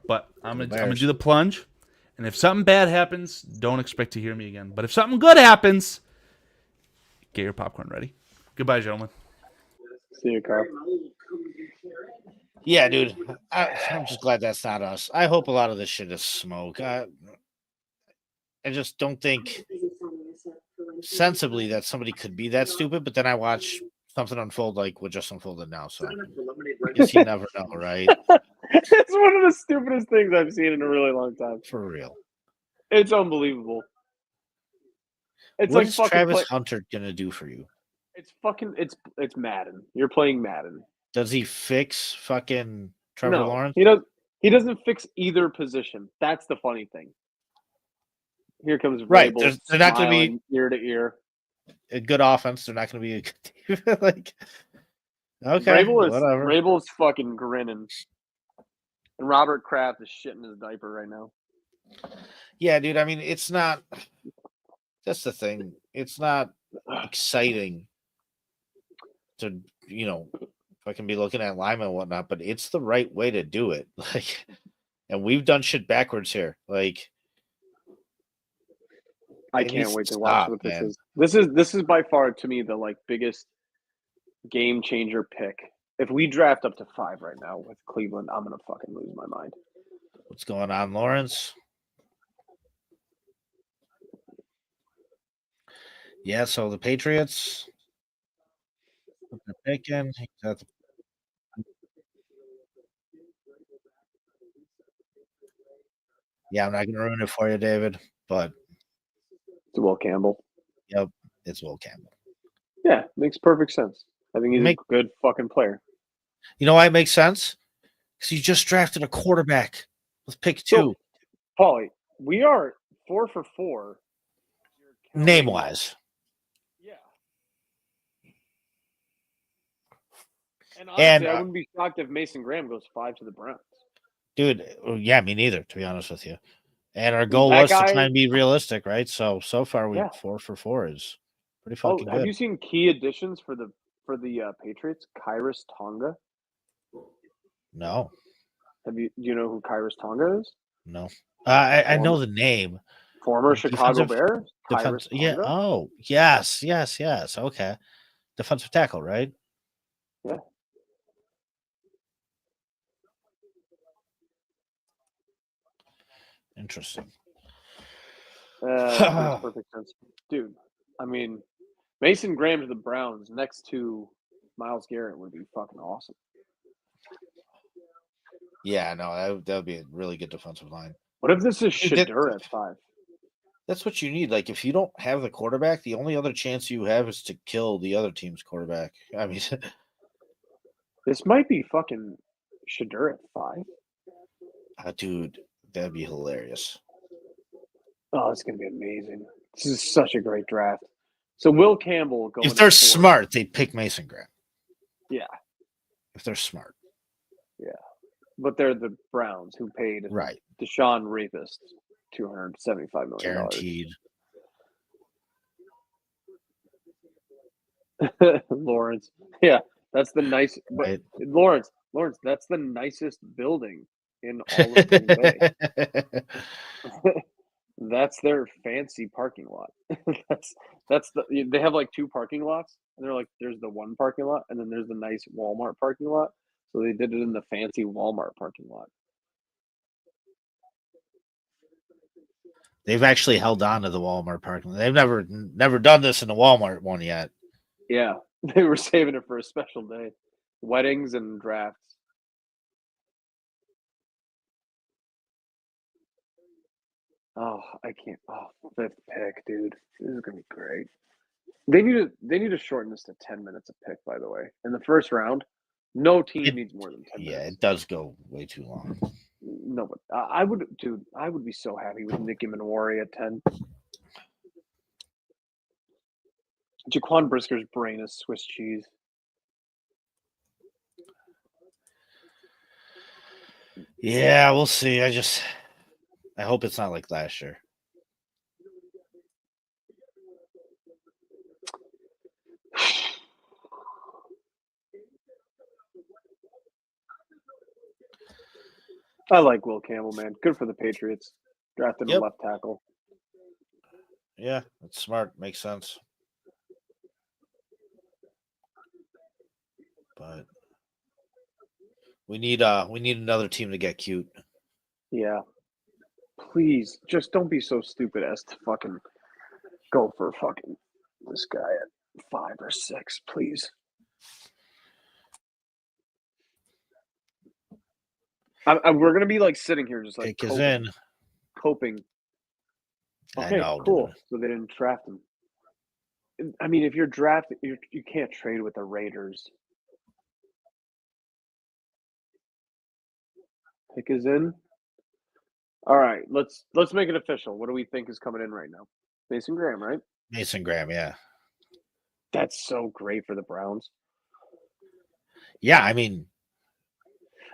But I'm gonna do the plunge, and if something bad happens, don't expect to hear me again. But if something good happens, get your popcorn ready. Goodbye, gentlemen. See you, Carl. Yeah, dude. I'm just glad that's not us. I hope a lot of this shit is smoke. I just don't think sensibly that somebody could be that stupid, but then I watch something unfold like what just unfolded now, so I guess you never know, right? It's one of the stupidest things I've seen in a really long time. For real. It's unbelievable. What is Travis Hunter gonna do for you? It's Madden. You're playing Madden. Does he fix fucking Trevor Lawrence? He doesn't fix either position. That's the funny thing. Here comes right. They're not going to be ear to ear. A good offense. They're not going to be a good team. Like, okay, whatever. Rabel's fucking grinning, and Robert Kraft is shitting his diaper right now. Yeah, dude. I mean, it's not. That's the thing. It's not exciting to fucking be looking at linemen and whatnot, but it's the right way to do it. Like, and we've done shit backwards here. Like. I can't wait to watch what this is. This is by far to me the biggest game changer pick. If we draft up to 5 right now with Cleveland, I'm gonna fucking lose my mind. What's going on, Lawrence? Yeah, so the Patriots they're picking. Yeah, I'm not gonna ruin it for you, David, but it's Will Campbell. Yep, it's Will Campbell. Yeah, makes perfect sense. I think he's a good fucking player. You know why it makes sense? Because you just drafted a quarterback with pick 2. So, Paulie, we are 4 for 4. Name wise. Yeah. And honestly, And, I wouldn't be shocked if Mason Graham goes 5 to the Browns. dude, yeah, me neither, to be honest with you. And our goal That was to guy- try and be realistic, right? So far, we Yeah. 4 for 4 is pretty Oh, fucking have good. you seen key additions for the Patriots? Kyrus Tonga. No, Do you know who Kyrus Tonga is? no. I know the name. Former Chicago Defensive Bear. defense. Kyrus Yeah. Tonga. Oh, yes. Okay. Defensive tackle, right? Yeah. Interesting. That makes perfect sense, dude. I mean, Mason Graham to the Browns next to Myles Garrett would be fucking awesome. Yeah, no, that would be a really good defensive line. What if this is Dude, Shadur at 5? That's what you need. Like, if you don't have the quarterback, the only other chance you have is to kill the other team's quarterback. I mean, This might be fucking Shadur at 5. dude, that'd be hilarious. Oh, it's gonna be amazing. This is such a great draft. So Will Campbell going. If they're at 4. smart, they pick Mason Graham. Yeah. If they're smart. Yeah. But they're the Browns who paid Right. Deshaun Rapist $275 million. Guaranteed. Lawrence. Yeah, that's the nice. But Right. Lawrence, that's the nicest building in all of Green Bay. That's their fancy parking lot. They have like 2 parking lots, and they're like, there's the one parking lot, and then there's the nice Walmart parking lot. So they did it in the fancy Walmart parking lot. They've actually held on to the Walmart parking lot. They've never done this in the Walmart one yet. Yeah, they were saving it for a special day, weddings and drafts. Oh, I can't. Oh, 5th pick, dude. This is gonna be great. They need to shorten this to 10 minutes a pick. By the way, in the first round, no team needs more than 10 Yeah, minutes. it does go way too long. No, but I would be so happy with Nicky Minwari at 10. Jaquan Brisker's brain is Swiss cheese. Yeah, we'll see. I hope it's not like last year. I like Will Campbell, man. Good for the Patriots. Drafted a Yep. left tackle. Yeah, it's smart. Makes sense. But we need another team to get cute. Yeah. Please, just don't be so stupid as to fucking go for fucking this guy at 5 or 6, please. We're gonna be like sitting here just like Pick is in. coping. Okay, I know, cool. dude. So they didn't draft him. I mean, if you're drafted, you can't trade with the Raiders. Pick is in. All right, let's make it official. What do we think is coming in right now? Mason Graham, right? Mason Graham, yeah. That's so great for the Browns. Yeah, I mean,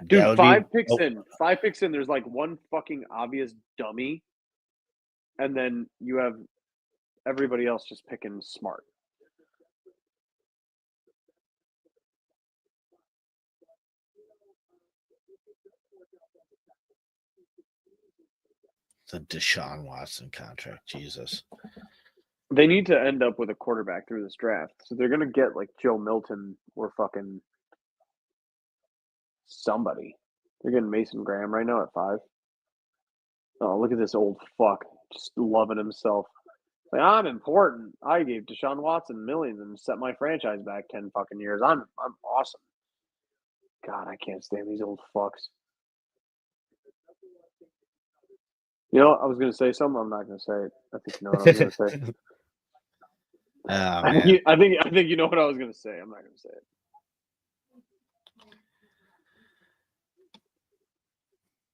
dude, 5 picks in. 5 picks in. There's like one fucking obvious dummy, and then you have everybody else just picking smart. The Deshaun Watson contract, Jesus. They need to end up with a quarterback through this draft. So they're going to get like Joe Milton or fucking somebody. They're getting Mason Graham right now at 5. Oh, look at this old fuck. Just loving himself. Like, I'm important. I gave Deshaun Watson millions and set my franchise back 10 fucking years. I'm awesome. God, I can't stand these old fucks. You know, I was going to say something. I'm not going to say it. I think you know what I was going to say. I think you know what I was going to say. I'm not going to say it.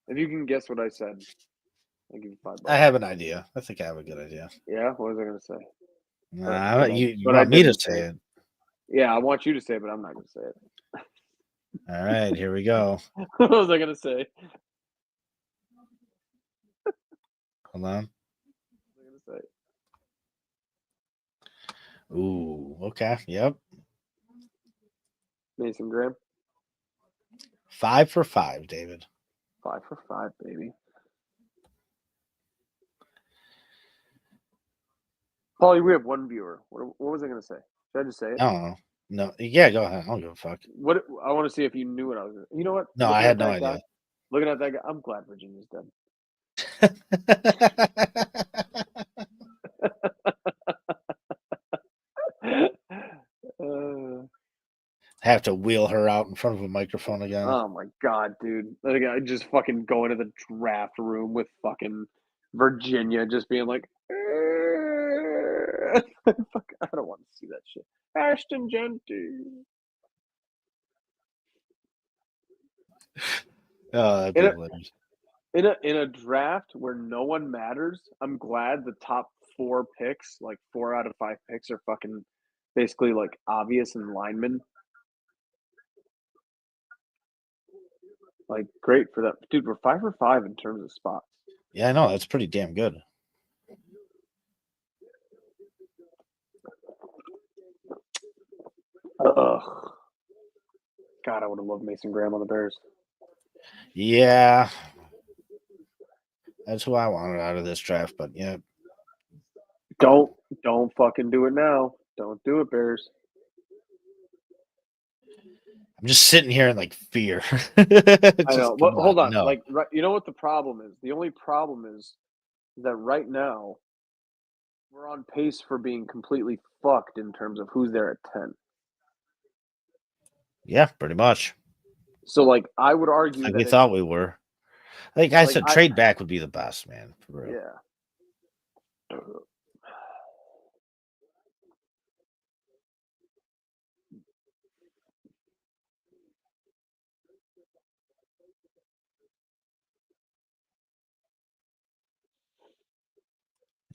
If you can guess what I said. I'll give you $5. I have an idea. I think I have a good idea. Yeah, what was I gonna say? Nah, you but I want me to didn't say it? Yeah, I want you to say it, but I'm not gonna say it. All right, here we go. What was I gonna say? Hold on. What was I gonna say? Ooh, okay. Yep. Mason Graham. 5 for 5, David. 5 for 5, baby. Paulie, we have one viewer. What was I gonna say? Should I just say it? I don't know. No, yeah, go ahead. I don't give a fuck. What I want to see if you knew what I was gonna. You know what? No, Looking I at had no that guy- idea. Looking at that guy, I'm glad Virginia's dead. Have to wheel her out in front of a microphone again. Oh my god, dude! That guy just fucking going to the draft room with fucking Virginia, just being like, "Fuck, I don't want to see that shit." Ashton Jeanty. Oh, that'd be hilarious. In a draft where no one matters, I'm glad the top 4 picks, like 4 out of 5 picks, are fucking basically like obvious and linemen. Like, great for that. Dude, we're 5 for 5 in terms of spots. Yeah, I know. That's pretty damn good. Ugh. God, I would have loved Mason Graham on the Bears. Yeah. That's who I wanted out of this draft, but yeah. Don't fucking do it now. Don't do it, Bears. I'm just sitting here in like fear. I know. Well, hold on. No. Like, right, you know what the problem is? The only problem is that right now we're on pace for being completely fucked in terms of who's there at 10. Yeah, pretty much. So, like, I would argue Like that we thought we were. Like I said, trade back would be the best, man. For real. Yeah.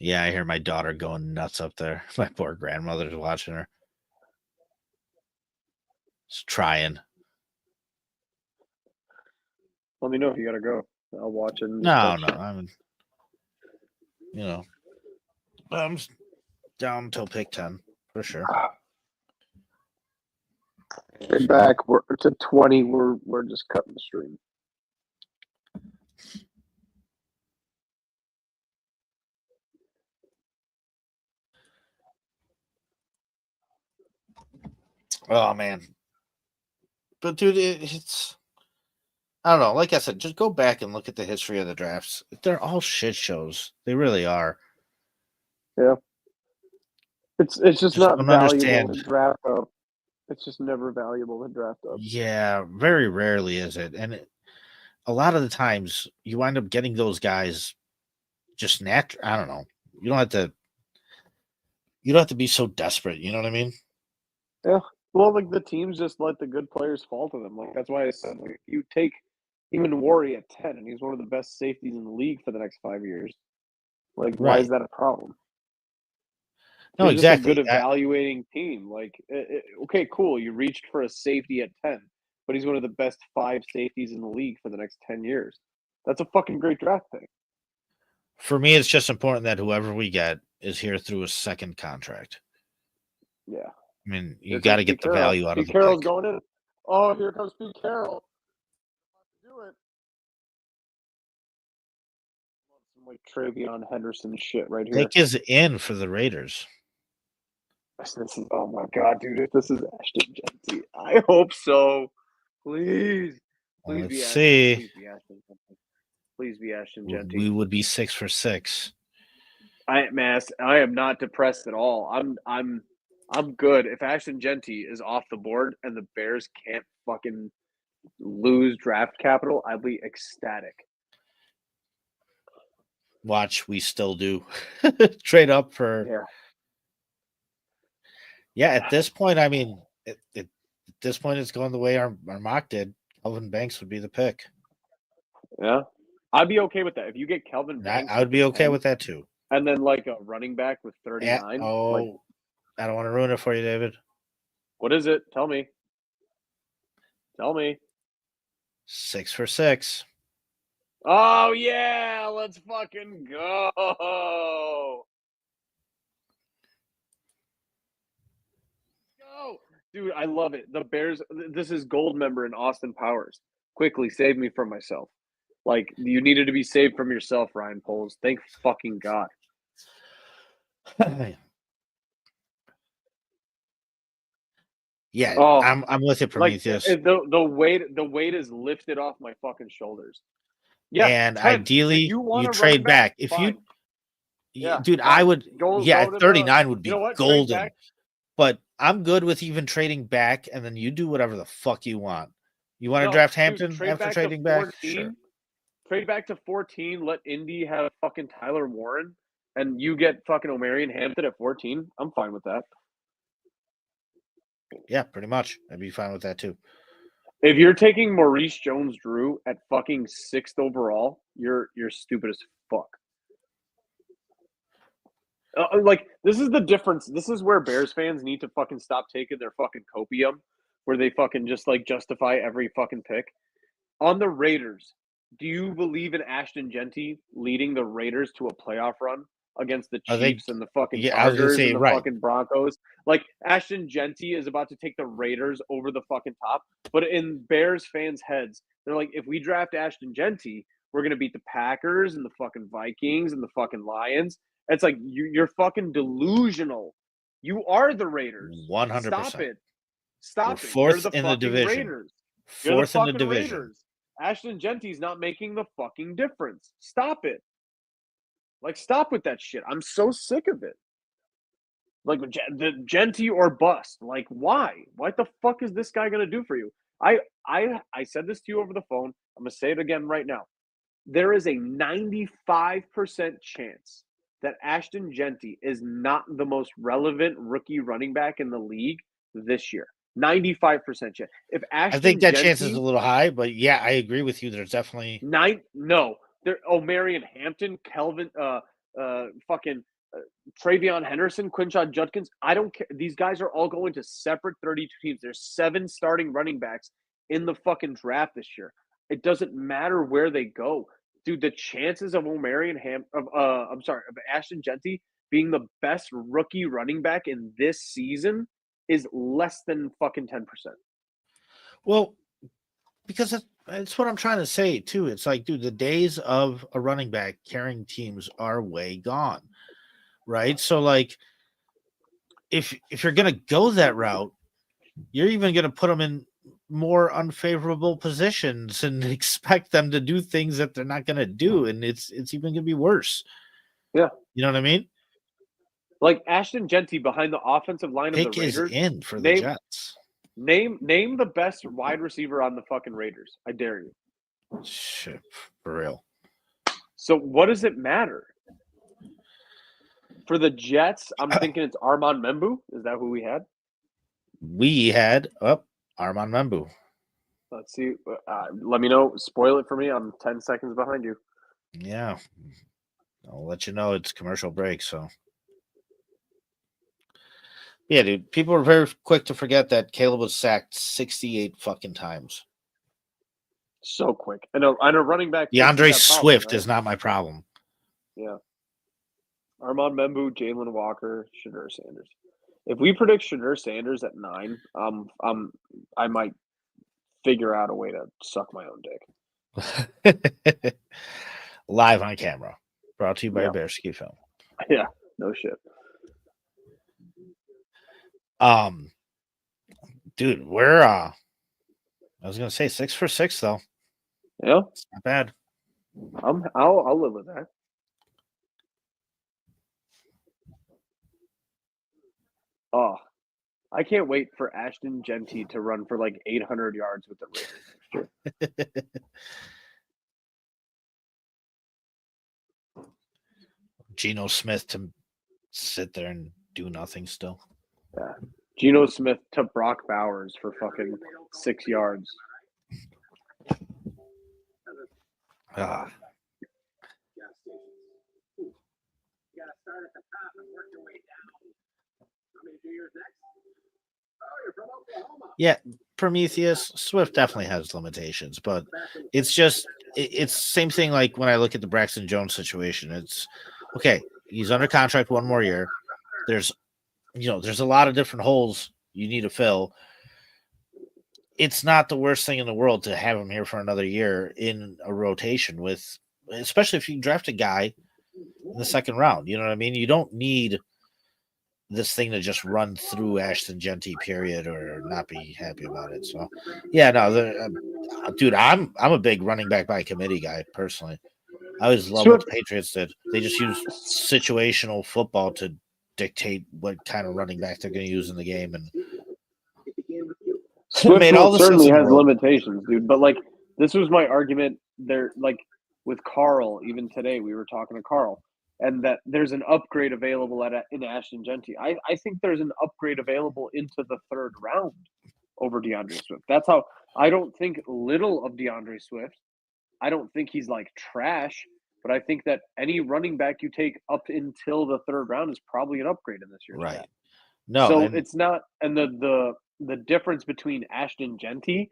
Yeah, I hear my daughter going nuts up there. My poor grandmother's watching her. Just trying. Let me know if you gotta go. I'll watch it. No. I'm I'm down until pick 10 for sure. Back we're to 20. We're just cutting the stream. Oh man. But dude, it's I don't know. Like I said, just go back and look at the history of the drafts. They're all shit shows. They really are. Yeah. It's just not don't valuable understand. to draft up. It's just never valuable to draft up. Yeah, very rarely is it. And a lot of the times you wind up getting those guys just natural. I don't know. You don't have to be so desperate. You know what I mean? Yeah. Well, like the teams just let the good players fall to them. Like that's why I said, like, you take even Worry at 10, and he's one of the best safeties in the league for the next 5 years. Like, why is that a problem? No, You're exactly. Just a good evaluating team. Like, okay, cool. You reached for a safety at 10, but he's one of the best 5 safeties in the league for the next 10 years. That's a fucking great draft pick. For me, it's just important that whoever we get is here through a second contract. Yeah. I mean, you got to get the value out of the Carroll's pick. going in. Oh, here comes Pete Carroll. Do it. Some like Travion Henderson shit right here. Nick is in for the Raiders. This is, oh my god, dude! If this is Ashton Jeanty, I hope so. Please, Let's be see. Ashton. Please be Ashton Jeanty. We would be 6 for 6. I am not depressed at all. I'm good. If Ashton Jeanty is off the board and the Bears can't fucking lose draft capital, I'd be ecstatic. Watch, we still do. Trade up for. Yeah, at this point, I mean, at this point, it's going the way our mock did. Elvin Banks would be the pick. Yeah. I'd be okay with that. If you get Kelvin I Banks, would be okay with that too. and then like a running back with 39. Like, I don't want to ruin it for you, David. what is it? Tell me. Tell me. 6 for 6. Oh yeah, let's fucking go. Go. Dude, I love it. The Bears, this is gold member in Austin Powers. Quickly save me from myself. Like, you needed to be saved from yourself, Ryan Poles. Thank fucking God. Yeah, Oh, I'm with you, like Prometheus. the weight is lifted off my fucking shoulders. Yeah, and 10. ideally, If you want you a trade running back. back, If fine. Yeah, dude, fine. I would. Go Yeah, to 39 would be you know what? Trade golden. back. But I'm good with even trading back, and then you do whatever the fuck you want. You want to No, draft dude, Hampton trade after back trading to back? 14. Sure. Trade back to 14. Let Indy have fucking Tyler Warren, and you get fucking Omarion Hampton at 14. I'm fine with that. Yeah, pretty much. I'd be fine with that too. If you're taking Maurice Jones-Drew at fucking 6th overall, you're stupid as fuck. Like, this is the difference. This is where Bears fans need to fucking stop taking their fucking copium, where they fucking just like justify every fucking pick. On the Raiders, do you believe in Ashton Jeanty leading the Raiders to a playoff run against the Chiefs and the fucking Yeah, I was gonna Chargers say, and the right. fucking Broncos? Like, Ashton Jeanty is about to take the Raiders over the fucking top. But in Bears fans' heads, they're like, if we draft Ashton Jeanty, we're gonna beat the Packers and the fucking Vikings and the fucking Lions. It's like you're fucking delusional. You are the Raiders. 100%. Stop it. Stop We're it. fourth You're the in the fucking division. Raiders. You're the Fourth in the fucking division. Raiders. Ashton Jeanty's not making the fucking difference. Stop it. Like, stop with that shit. I'm so sick of it. Like, the Jeanty or bust. Like, why? What the fuck is this guy gonna do for you? I said this to you over the phone. I'm gonna say it again right now. There is a 95% chance that Ashton Jeanty is not the most relevant rookie running back in the league this year. 95% chance. If Ashton I think that Jeanty, chance is a little high, but yeah, I agree with you. There's definitely no. There O'Marion Hampton, Kelvin, fucking Travion Henderson, Quinshon Judkins. I don't care. These guys are all going to separate 32 teams. There's 7 starting running backs in the fucking draft this year. It doesn't matter where they go. Dude, the chances of of Ashton Jeanty being the best rookie running back in this season is less than fucking 10%. Well, because it's what I'm trying to say too. It's like, dude, the days of a running back carrying teams are way gone, right? So, like, if you're gonna go that route, you're even gonna put them in more unfavorable positions and expect them to do things that they're not gonna do, and it's even gonna be worse. Yeah, you know what I mean. Like Ashton Jeanty behind the offensive line of the Pick is Raiders. in for the Jets. Name the best wide receiver on the fucking Raiders. I dare you. Shit, for real. So what does it matter? For the Jets, I'm thinking it's Armand Membu. Is that who we had? We had Armand Membu. Let's see. Let me know. Spoil it for me. I'm 10 seconds behind you. Yeah. I'll let you know it's commercial break, so. Yeah, dude. People are very quick to forget that Caleb was sacked 68 fucking times. So quick. I know running back. DeAndre Swift is not my problem. Yeah. Armand Membu, Jalen Walker, Shadur Sanders. If we predict Shadur Sanders at 9, I might figure out a way to suck my own dick. Live on camera. Brought to you by Bearski Film. Yeah, no shit. Dude, we're I was gonna say 6 for 6 though. Yeah, it's not bad. I'll live with that. Oh, I can't wait for Ashton Jeanty to run for like 800 yards with the Raiders next year. Geno Smith to sit there and do nothing still. Yeah. Geno Smith to Brock Bowers for fucking 6 yards. Yeah, Prometheus, Swift definitely has limitations, but it's just it's same thing like when I look at the Braxton Jones situation. It's okay, he's under contract one more year. There's there's a lot of different holes you need to fill. It's not the worst thing in the world to have him here for another year in a rotation with, especially if you draft a guy in the second round. You know what I mean? You don't need this thing to just run through Ashton Jeanty, period, or not be happy about it. So, yeah, no, dude, I'm a big running back by committee guy personally. I always love what Swift, the Patriots did. They just use situational football to dictate what kind of running back they're going to use in the game, and it Swift made all the sense certainly in the has world. limitations, dude. But like, this was my argument. There, like with Carl, even today we were talking to Carl, and that there's an upgrade available in Ashton Jeanty. I think there's an upgrade available into the third round over DeAndre Swift. That's how I don't think little of DeAndre Swift. I don't think he's like trash, but I think that any running back you take up until the third round is probably an upgrade in this year's Right. draft. No, So and it's not, and the difference between Ashton Jeanty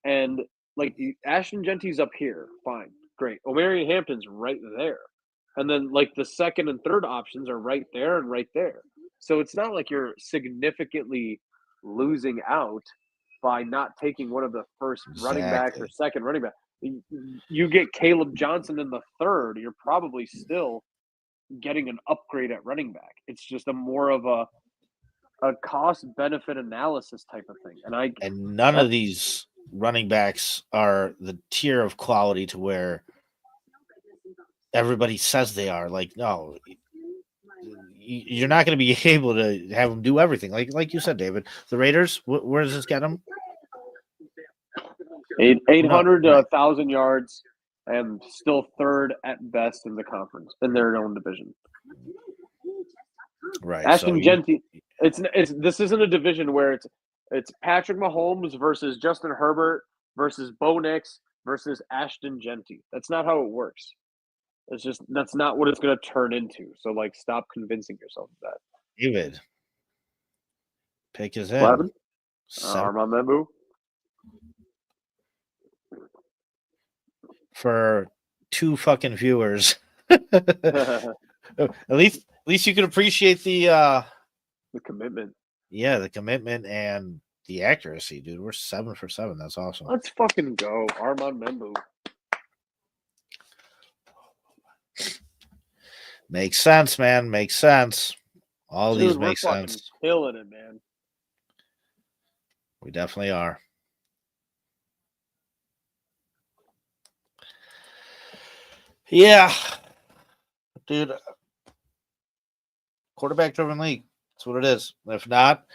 and like Ashton Genty's up here, fine, great. Omarion Hampton's right there, and then like the second and third options are right there and right there. So it's not like you're significantly losing out by not taking one of the first running backs or exactly. second running back. You get Caleb Johnson in the third, you're probably still getting an upgrade at running back. It's just a more of a cost benefit analysis type of thing. And none of That's these running backs are the tier of quality to where everybody says they are. Like, no, you're not going to be able to have them do everything. Like you said, David, the Raiders. Where does this get them? 800 to Right, 1,000 yards and still third at best in the conference in their own division. right. So Ashton Jeanty, it's this isn't a division where it's Patrick Mahomes versus Justin Herbert versus Bo Nix versus Ashton Jeanty. That's not how it works. It's just that's not what it's going to turn into. So like, stop convincing yourself of that. David, pick is What in. happened? Seven Armand Membu. for 2 fucking viewers. The At least you can appreciate the commitment. the commitment and the accuracy, dude. We're 7 for 7. That's awesome. Let's fucking go, Armand Membu. Makes sense, man. Makes sense. All Dude, these we're make fucking sense. killing it, man. We definitely are. Yeah, dude. Quarterback driven league. That's what it is. If not,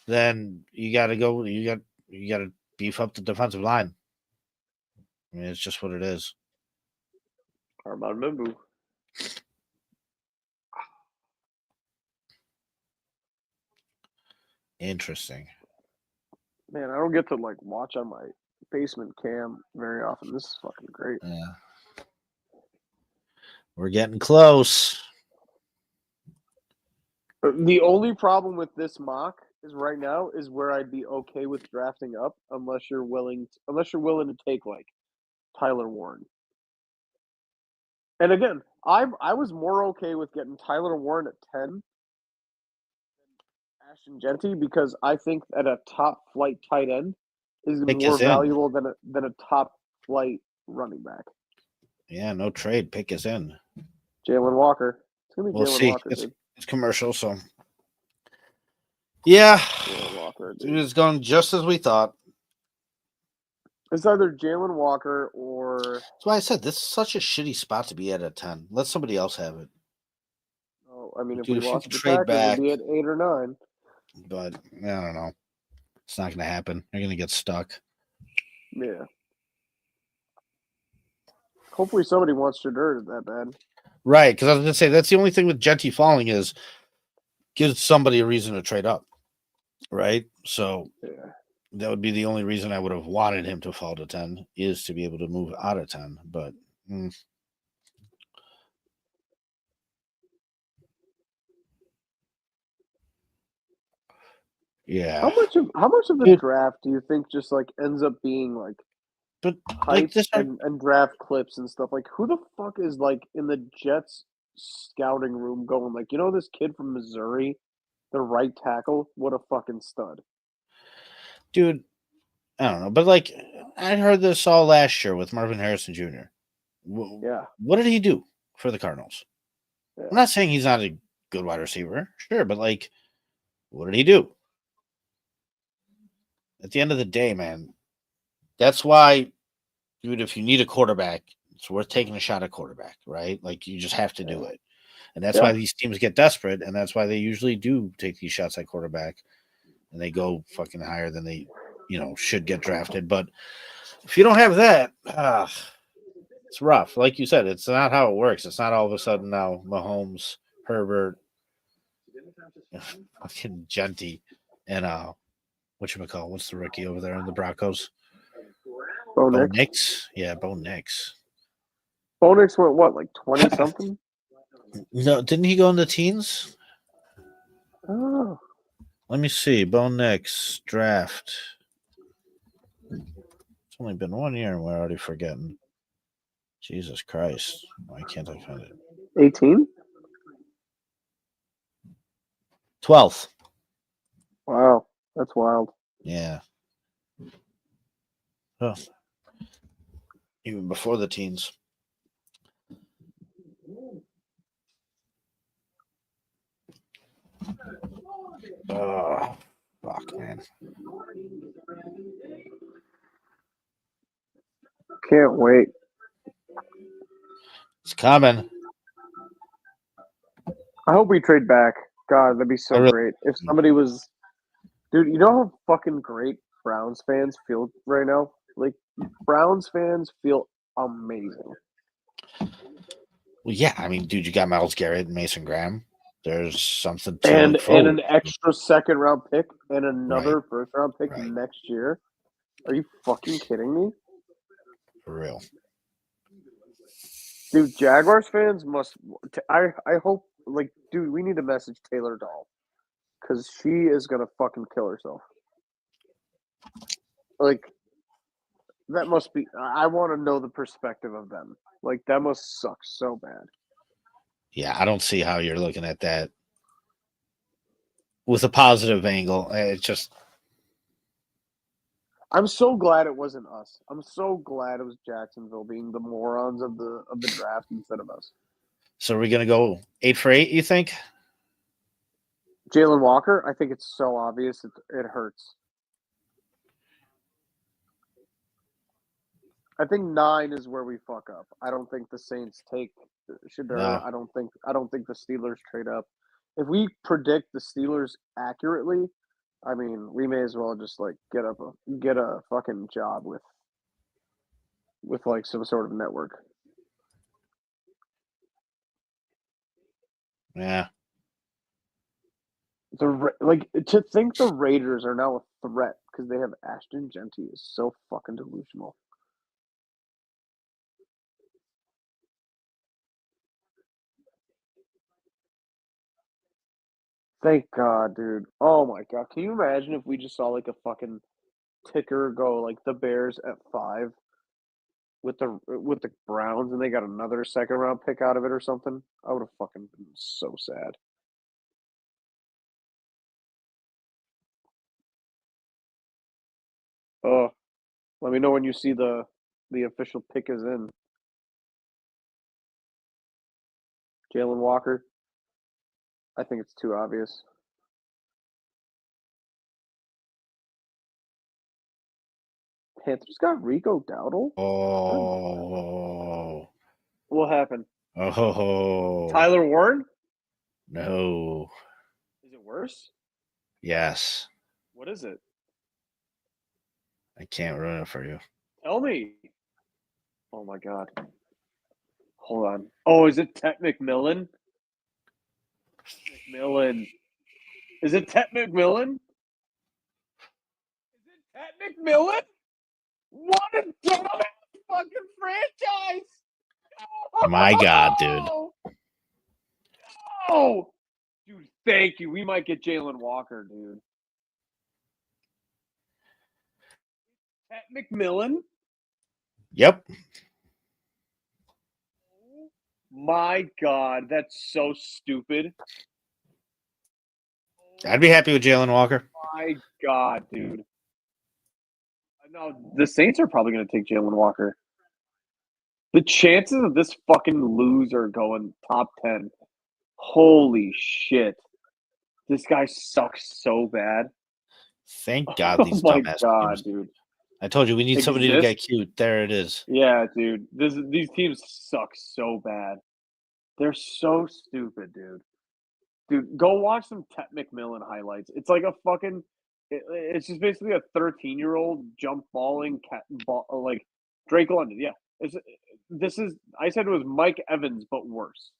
then you got to go. You got to beef up the defensive line. I mean, it's just what it is. Armand Membu. Interesting. Man, I don't get to like watch on my basement cam very often. This is fucking great. Yeah. We're getting close. The only problem with this mock is right now is where I'd be okay with drafting up unless you're willing to take like Tyler Warren. And again, I was more okay with getting Tyler Warren at 10 than Ashton Jeanty because I think that a top flight tight end is Pick more is in. valuable than a top flight running back. Yeah, no trade. Pick is in. Jalen Walker. It's gonna be We'll Jalen see. Walker, dude. It's commercial, so yeah, Jalen Walker, dude. dude, it's going just as we thought. It's either Jalen Walker or. That's why I said this is such a shitty spot to be at 10. Let somebody else have it. Oh, I mean, if Dude, we if you lost could the trade Packers, back, it'd be at 8 or 9. but I don't know. It's not going to happen. You're going to get stuck. Yeah. Hopefully, somebody wants Shedeur that bad. Right, because I was going to say that's the only thing with Jeanty falling is gives somebody a reason to trade up. Right, so Yeah. that would be the only reason I would have wanted him to fall to 10 is to be able to move out of 10. But Yeah. How much of the Dude. draft do you think just like ends up being like But hype and draft clips and stuff? Like, who the fuck is like in the Jets scouting room going like, this kid from Missouri, the right tackle, what a fucking stud. dude, I don't know. But like, I heard this all last year with Marvin Harrison Jr. Yeah. What did he do for the Cardinals? Yeah. I'm not saying he's not a good wide receiver, sure, but like, what did he do? At the end of the day, man, that's why, dude, if you need a quarterback, it's worth taking a shot at quarterback, right? Like, you just have to do it. And that's why these teams get desperate, and that's why they usually do take these shots at quarterback, and they go fucking higher than they, should get drafted. But if you don't have that, it's rough. Like you said, it's not how it works. It's not all of a sudden now Mahomes, Herbert, fucking Jeanty, and whatchamacallit, what's the rookie over there in the Broncos? Bo Bo Nix. Nix? Yeah, Bo Nix. Bo Nix went what, like 20 something? No, didn't he go in the teens? Oh. Let me see. Bo Nix draft. It's only been 1 year and we're already forgetting. Jesus Christ. Why can't I find it? 18? 12th. Wow. That's wild. Yeah. Oh. Even before the teens. Oh, fuck, man. Can't wait. It's coming. I hope we trade back. God, that'd be so really- great. If somebody was, dude, you know how fucking great Browns fans feel right now? Like, Browns fans feel amazing. Well, yeah. I mean, dude, you got Myles Garrett and Mason Graham. There's something to And look forward an to. extra second round pick and another Right. first round pick Right. next year. Are you fucking kidding me? For real. Dude, Jaguars fans must. I hope, like, dude, we need to message Taylor Doll because she is gonna fucking kill herself. Like, that must be. I want to know the perspective of them. Like, that must suck so bad. Yeah, I don't see how you're looking at that with a positive angle. It's just, I'm so glad it wasn't us. I'm so glad it was Jacksonville being the morons of the draft instead of us. so are we going to go 8 for 8, you think? Jalen Walker, I think it's so obvious it hurts. I think 9 is where we fuck up. I don't think the Saints take Shedeur. No. I don't think the Steelers trade up. If we predict the Steelers accurately, I mean, we may as well just like get a fucking job with like some sort of network. Yeah. To think the Raiders are now a threat because they have Ashton Jeanty is so fucking delusional. Thank God, dude. Oh my God. Can you imagine if we just saw like a fucking ticker go like the Bears at 5 with the Browns and they got another second round pick out of it or something? I would have fucking been so sad. Oh, let me know when you see the official pick is in. Jalen Walker. I think it's too obvious. Panthers got Rico Dowdle? Oh. What happened? Oh. Tyler Warren? No. Is it worse? Yes. What is it? I can't ruin it for you. Tell me. Oh my God. Hold on. Oh, is it Tet McMillan? McMillan. Is it Tet McMillan? Is it Tet McMillan? What a dumbass fucking franchise! My God, dude. Oh, dude, thank you. We might get Jalen Walker, dude. Pat McMillan. Yep. My God, that's so stupid. I'd be happy with Jalen Walker. My God, dude. No, the Saints are probably going to take Jalen Walker. The chances of this fucking loser going top 10. Holy shit. This guy sucks so bad. Thank God these Oh my dumbass God, teams. dude. I told you we need somebody to get cute. There it is. Yeah, dude. These teams suck so bad. They're so stupid, dude. Dude, go watch some Tet McMillan highlights. It's like a fucking. It's just basically a 13-year-old jump balling like Drake London. Yeah, this is. I said it was Mike Evans, but worse.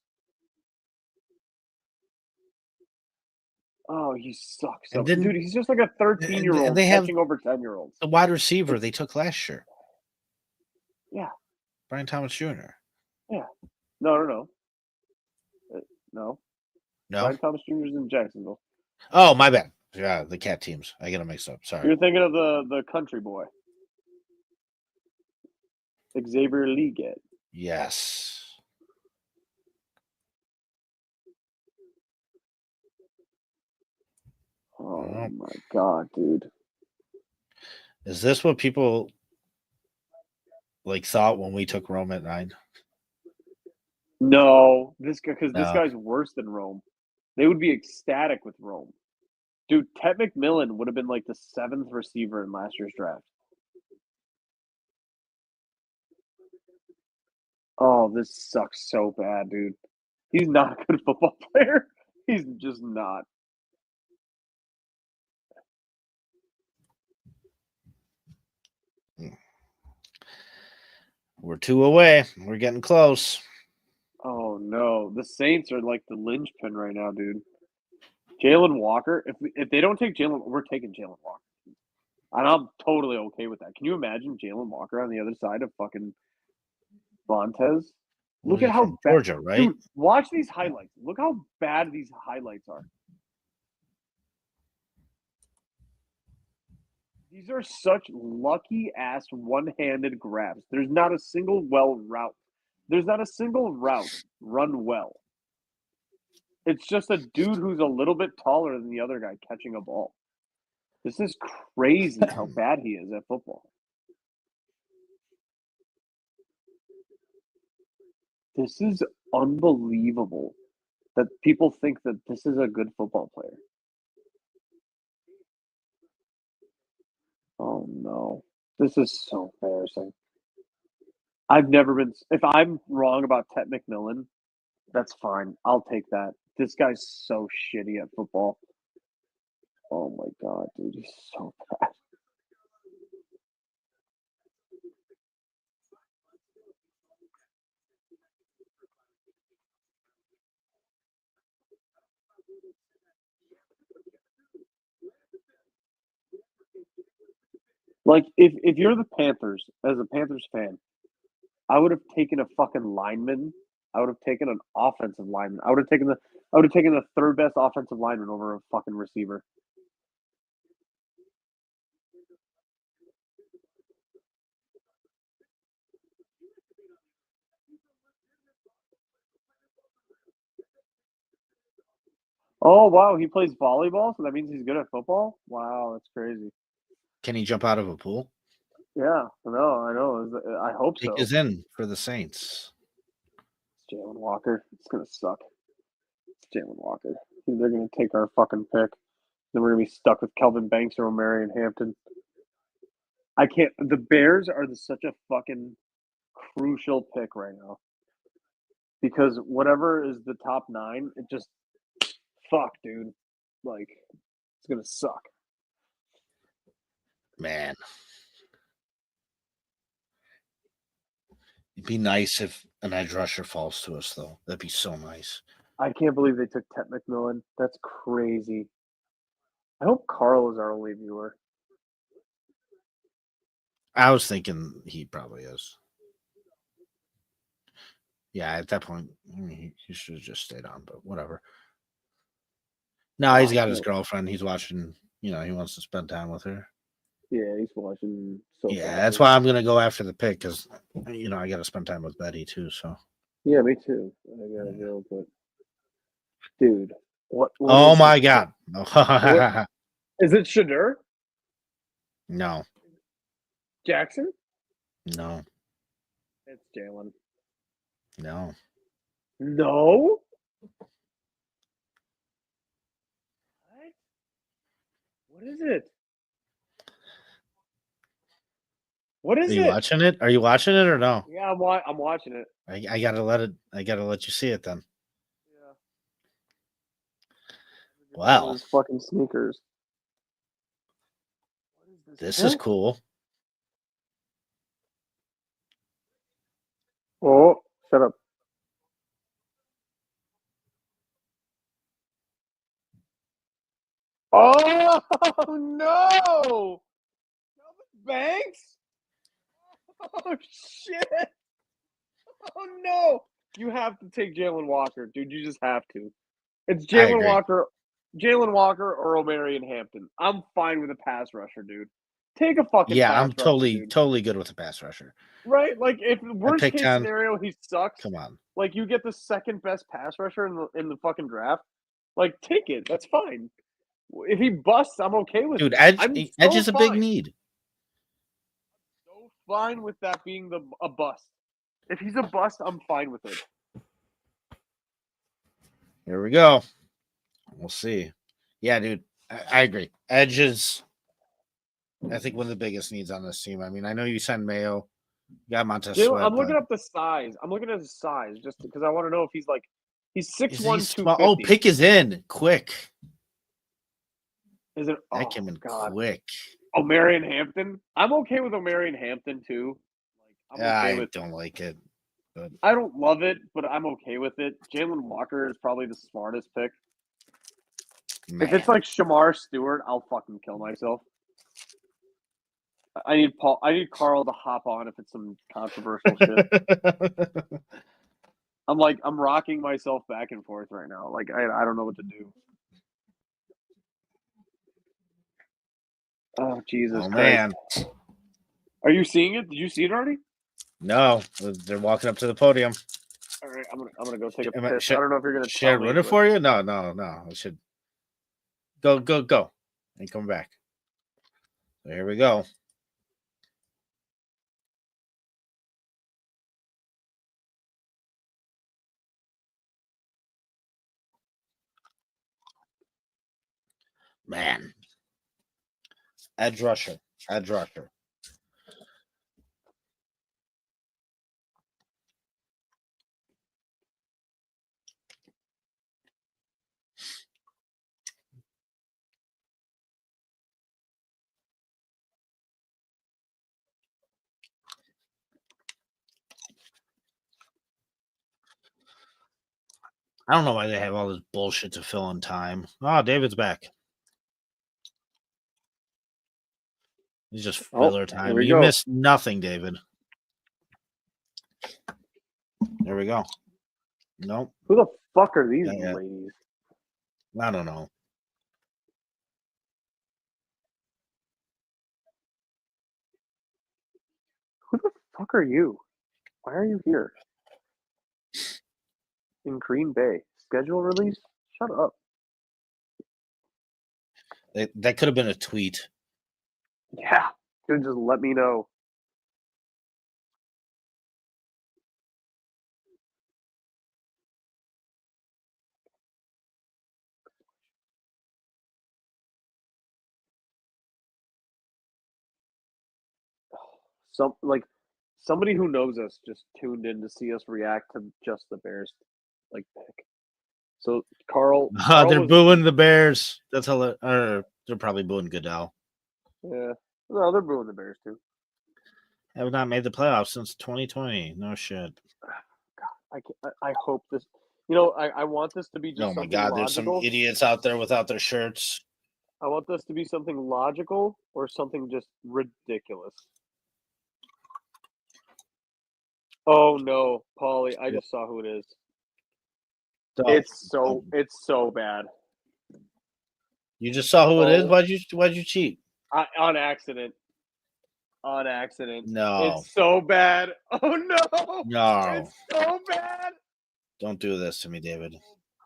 Oh, he sucks. So, dude, he's just like a 13-year-old catching over 10-year-olds. The wide receiver they took last year. Yeah. Brian Thomas Jr. Yeah. No. No. Brian Thomas Jr. is in Jacksonville. Oh, my bad. Yeah, the cat teams. I get them mixed up. Sorry. You're thinking of the country boy. Xavier Leggett. Yes. Oh my God, dude. Is this what people like thought when we took Rome at 9? No, this guy's worse than Rome. They would be ecstatic with Rome. Dude, Tet McMillan would have been like the 7th receiver in last year's draft. Oh, this sucks so bad, dude. He's not a good football player. He's just not. We're 2 away. We're getting close. Oh no, the Saints are like the linchpin right now, dude. Jalen Walker. If they don't take Jalen, we're taking Jalen Walker, and I'm totally okay with that. Can you imagine Jalen Walker on the other side of fucking Vontaze? Look at how bad, Georgia, right? Dude, watch these highlights. Look how bad these highlights are. These are such lucky ass one-handed grabs. There's not a single route. There's not a single route run well. It's just a dude who's a little bit taller than the other guy catching a ball. This is crazy how bad he is at football. This is unbelievable that people think that this is a good football player. Oh no. This is so embarrassing. I've never been. If I'm wrong about Tet McMillan, that's fine. I'll take that. This guy's so shitty at football. Oh my God, dude. He's so bad. Like, if you're the Panthers, as a Panthers fan, I would have taken a fucking lineman. I would have taken an offensive lineman. I would have taken the third best offensive lineman over a fucking receiver. Oh wow, he plays volleyball, so that means he's good at football? Wow, that's crazy. Can he jump out of a pool? Yeah, no, I know. I hope so. He is in for the Saints. It's Jalen Walker. It's gonna suck. It's Jalen Walker. They're gonna take our fucking pick. Then we're gonna be stuck with Kelvin Banks or O'Mary and Hampton. I can't. The Bears are such a fucking crucial pick right now because whatever is the top 9, it just fuck, dude. Like, it's gonna suck. Man. It'd be nice if an edge rusher falls to us, though. That'd be so nice. I can't believe they took Tet McMillan. That's crazy. I hope Carl is our only viewer. I was thinking he probably is. Yeah, at that point, he should have just stayed on, but whatever. No, he's got his girlfriend. He's watching, he wants to spend time with her. Yeah, he's watching. So Yeah, that's why I'm gonna go after the pick because I got to spend time with Betty too. So. Yeah, me too. I gotta go, but dude, what Oh is my this? God! What is it? Shadur No, Jackson? no, It's Jalen. no. No. What is it? What Are is you it? watching it? Are you watching it or no? Yeah, I'm watching it. I gotta let it. I gotta let you see it then. Yeah. Wow, Those fucking sneakers. What is this is Huh? cool. Oh, shut up. Oh no! Banks? Oh shit! Oh no! You have to take Jalen Walker, dude. You just have to. It's I Jalen agree. Walker or Omarion Hampton. I'm fine with a pass rusher, dude. Take a fucking Yeah, pass I'm rusher, totally dude. totally good with the pass rusher. Right? Like if I worst picked case on. scenario he sucks, Come on, like you get the second best pass rusher in the fucking draft, like take it. That's fine. If he busts, I'm okay with dude. it. Edge I'm Edge so is a big fine. need. So fine with that being a bust. If he's a bust, I'm fine with it. Here we go. We'll see. Yeah, dude. I agree. Edge is, I think, one of the biggest needs on this team. I mean, I know you send Mayo, you got Montez Jalen, Sweat, I'm but looking up the size. I'm looking at his size just because I want to know if he's is 6'1", he small? 250. Oh, pick is in quick. Is it? That Oh came in God. quick. Omarion Hampton. I'm okay with Omarion Hampton too. Like I'm okay I with. don't like it, but I don't love it, but I'm okay with it. Jalen Walker is probably the smartest pick. If it's man, like Shamar Stewart, I'll fucking kill myself. I need Paul. I need Carl to hop on if it's some controversial shit. I'm rocking myself back and forth right now. Like I don't know what to do. Oh Jesus oh Christ! man, Are you seeing it? Did you see it already? no, they're walking up to the podium. All right, I'm gonna go take a Am I- piss. I don't know if you're gonna should I tell me. run it But for you? No, no, no. I should go, and come back. So here we go. Man, edge rusher, edge rusher. I don't know why they have all this bullshit to fill in time. Oh, David's back. He's just filler here time. we You go. missed nothing, David. There we go. Nope. Who the fuck are these Yeah. ladies? I don't know. Who the fuck are you? Why are you here? In Green Bay. Schedule release? Shut up. That could have been a tweet. Yeah. Could just let me know. Somebody who knows us just tuned in to see us react to just the Bears pick. So Carl They're was booing the Bears. That's how they're probably booing Goodell. yeah. No, they're booing the Bears too. Have not made the playoffs since 2020. No shit. I hope this. I want this to be just Oh my something God, there's some logical. idiots out there without their shirts. I want this to be something logical or something just ridiculous. Oh no, Paulie! I just saw who it is. It's so bad. You just saw who it is. Oh. Why'd you cheat? On accident. On accident. No. It's so bad. Oh no. No. It's so bad. Don't do this to me, David.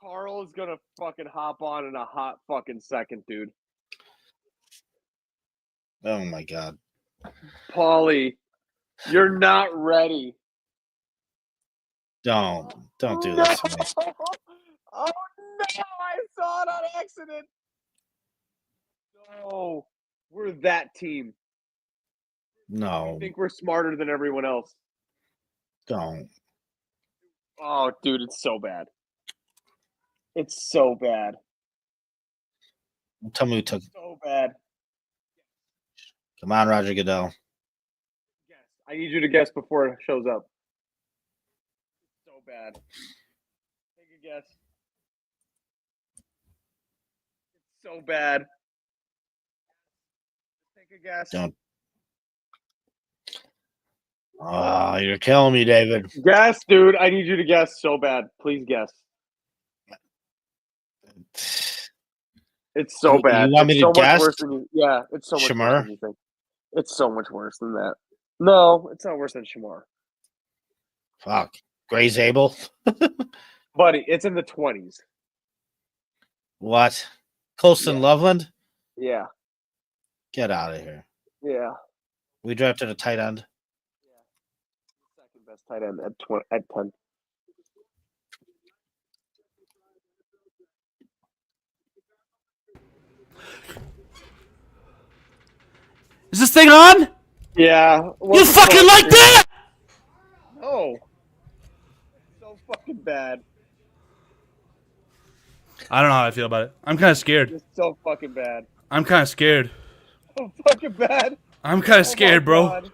Carl is gonna fucking hop on in a hot fucking second, dude. Oh my god. Paulie, you're not ready. Don't do this to me. Oh no! I saw it on accident. No, we're that team. No. I think we're smarter than everyone else. Don't. Oh, dude, it's so bad. It's so bad. Tell me who took. So bad. Come on, Roger Goodell. Guess. I need you to guess before it shows up. So bad. Take a guess. It's so bad. Take a guess. Don't. Oh, you're killing me, David. Guess, dude. I need you to guess so bad. Please guess. It's so bad. You want me It's to so guess? much worse than you. Yeah, it's so much Shamar? worse than you think. It's so much worse than that. No, it's not worse than Shamar. Fuck. Gray Zabel? Buddy, it's in the 20s. What? Colston Yeah. Loveland? Yeah. Get out of here. Yeah. We drafted a tight end. Second best tight end at 10. Is this thing on? Yeah. You fucking like that? No. It's so fucking bad. I don't know how I feel about it. I'm kind of scared. It's so fucking bad. I'm kind of scared. So fucking bad. I'm kind of Oh my scared, bro. God.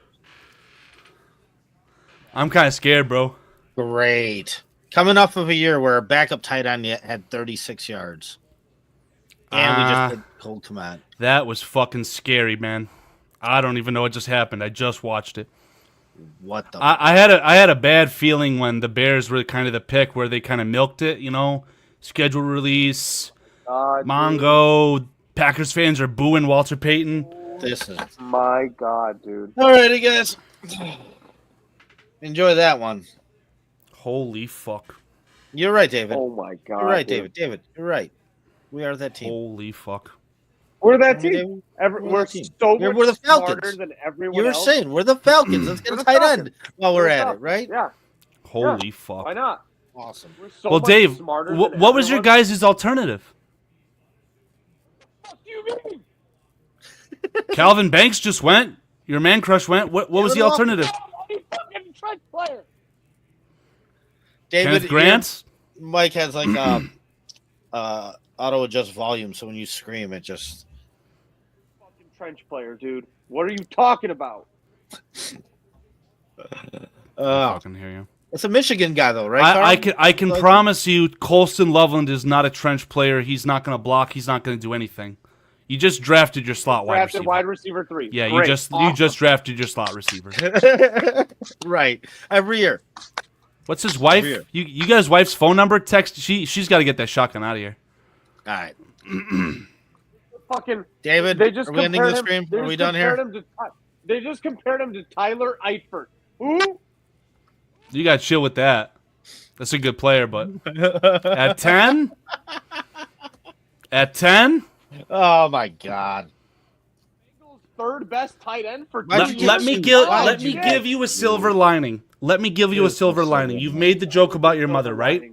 I'm kind of scared, bro. Great. Coming off of a year where our backup tight end had 36 yards. And we just did cold command. That was fucking scary, man. I don't even know what just happened. I just watched it. What the? I had a bad feeling when the Bears were kind of the pick where they kind of milked it, you know, schedule release, Mongo. Packers fans are booing Walter Payton. This is. My God, dude. All righty, guys. Enjoy that one. Holy fuck. You're right, David. Oh my God. You're right, dude. David. You're right. We are that team. Holy fuck. We're that We're team. we're We're that team. so We're much the Falcons. smarter than everyone You were else. saying we're the Falcons. Let's get We're a the tight Falcons. end while we're the at it, Falcons. right? Yeah. Holy fuck. Why not? Awesome. We're so Well, much Dave, smarter what than was your everyone. guys' alternative? What do you mean? Calvin Banks just went. Your man crush went. What was the alternative? He's fucking Trent player. David, Kenneth Grant? your mic has like auto adjust volume, so when you scream, it just. Fucking trench player, dude. What are you talking about? I can hear you. It's a Michigan guy, though, right? Carl? I can promise you, Colston Loveland is not a trench player. He's not going to block. He's not going to do anything. You just drafted your slot wide Drafted receiver. wide receiver 3. Yeah, Great. you just drafted your slot receiver. Right. Every year. What's his wife? Here. You guys' wife's phone number? Text. She's got to get that shotgun out of here. All right. Fucking David, They just are we ending compared the him. stream? They Are just we done compared here? him they just compared him to Tyler Eifert. Who? You got to chill with that. That's a good player, but at 10? At 10? Oh, my God. Third best tight end for 2 Why'd years. you Let me give you a silver lining. Let me give you a silver lining. You've made the joke about your mother, right?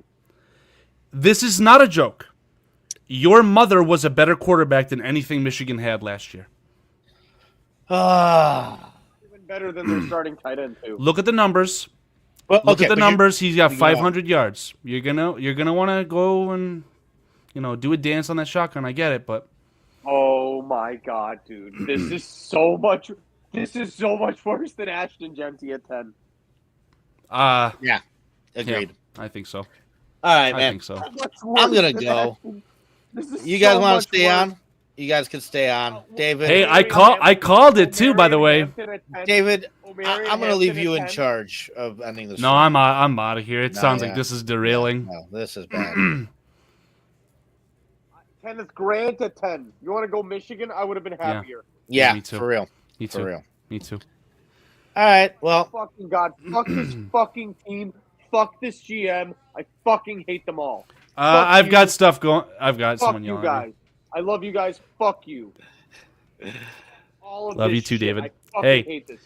This is not a joke. Your mother was a better quarterback than anything Michigan had last year. Even better than their starting tight end too. Look at the numbers. Well, Look at the but numbers. He's got you know. 500 yards. You're gonna want to go and do a dance on that shotgun. I get it, but Oh my God, dude! This is so much. This is so much worse than Ashton Jeanty at 10. Yeah. Agreed. Yeah, I think so. All right, I man. think so. I'm going to go. You guys want to stay on? You guys can stay on. David. Hey, I called it too, by the way. David, O'Mary I'm going to leave Hampton you at in 10. charge of ending the No, stream. I'm out of here. It No, sounds yeah. like this is derailing. No, this is bad. Kenneth Grant at 10. You want to go Michigan? I would have been happier. Yeah, me too. for real. Me For too. real. Me too. All right. Well, Fucking God. Fuck this fucking team. Fuck this GM. I fucking hate them all. I've you. got stuff going. I've got Fuck someone you yelling at me. guys. I love you guys. Fuck you. All of Love this you too, shit. David. I fucking Hey. hate this.